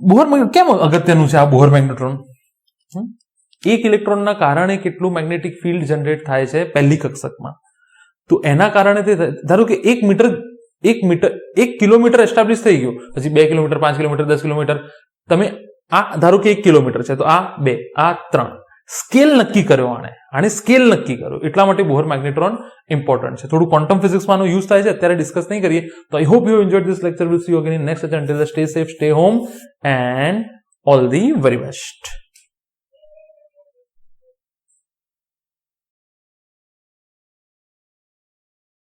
બોહર કેમ અગત્યનું છે આ બોહર મેગ્નેટ્રોન? એક ઇલેક્ટ્રોનના કારણે કેટલું મેગ્નેટિક ફિલ્ડ જનરેટ થાય છે પહેલી કક્ષકમાં, તો એના કારણે તે ધારો કે 1 કિલોમીટર એસ્ટાબ્લિશ થઈ ગયો, પછી 2 કિલોમીટર, 5 કિલોમીટર, 10 કિલોમીટર, તમે આ ધારો કે 1 કિલોમીટર છે તો આ 2, આ 3, સ્કેલ નક્કી કર્યો, આને સ્કેલ નક્કી કર્યો, એટલા માટે બોહર મેગ્નેટ્રોન ઇમ્પોર્ટન્ટ છે. થોડું ક્વોન્ટમ ફિઝિક્સમાં યુઝ થાય છે, અત્યારે ડિસ્કસ નહીં કરીએ. તો I hope you enjoyed this lecture. Will see you again in next lecture. Until then, stay safe, stay home, and all the very best.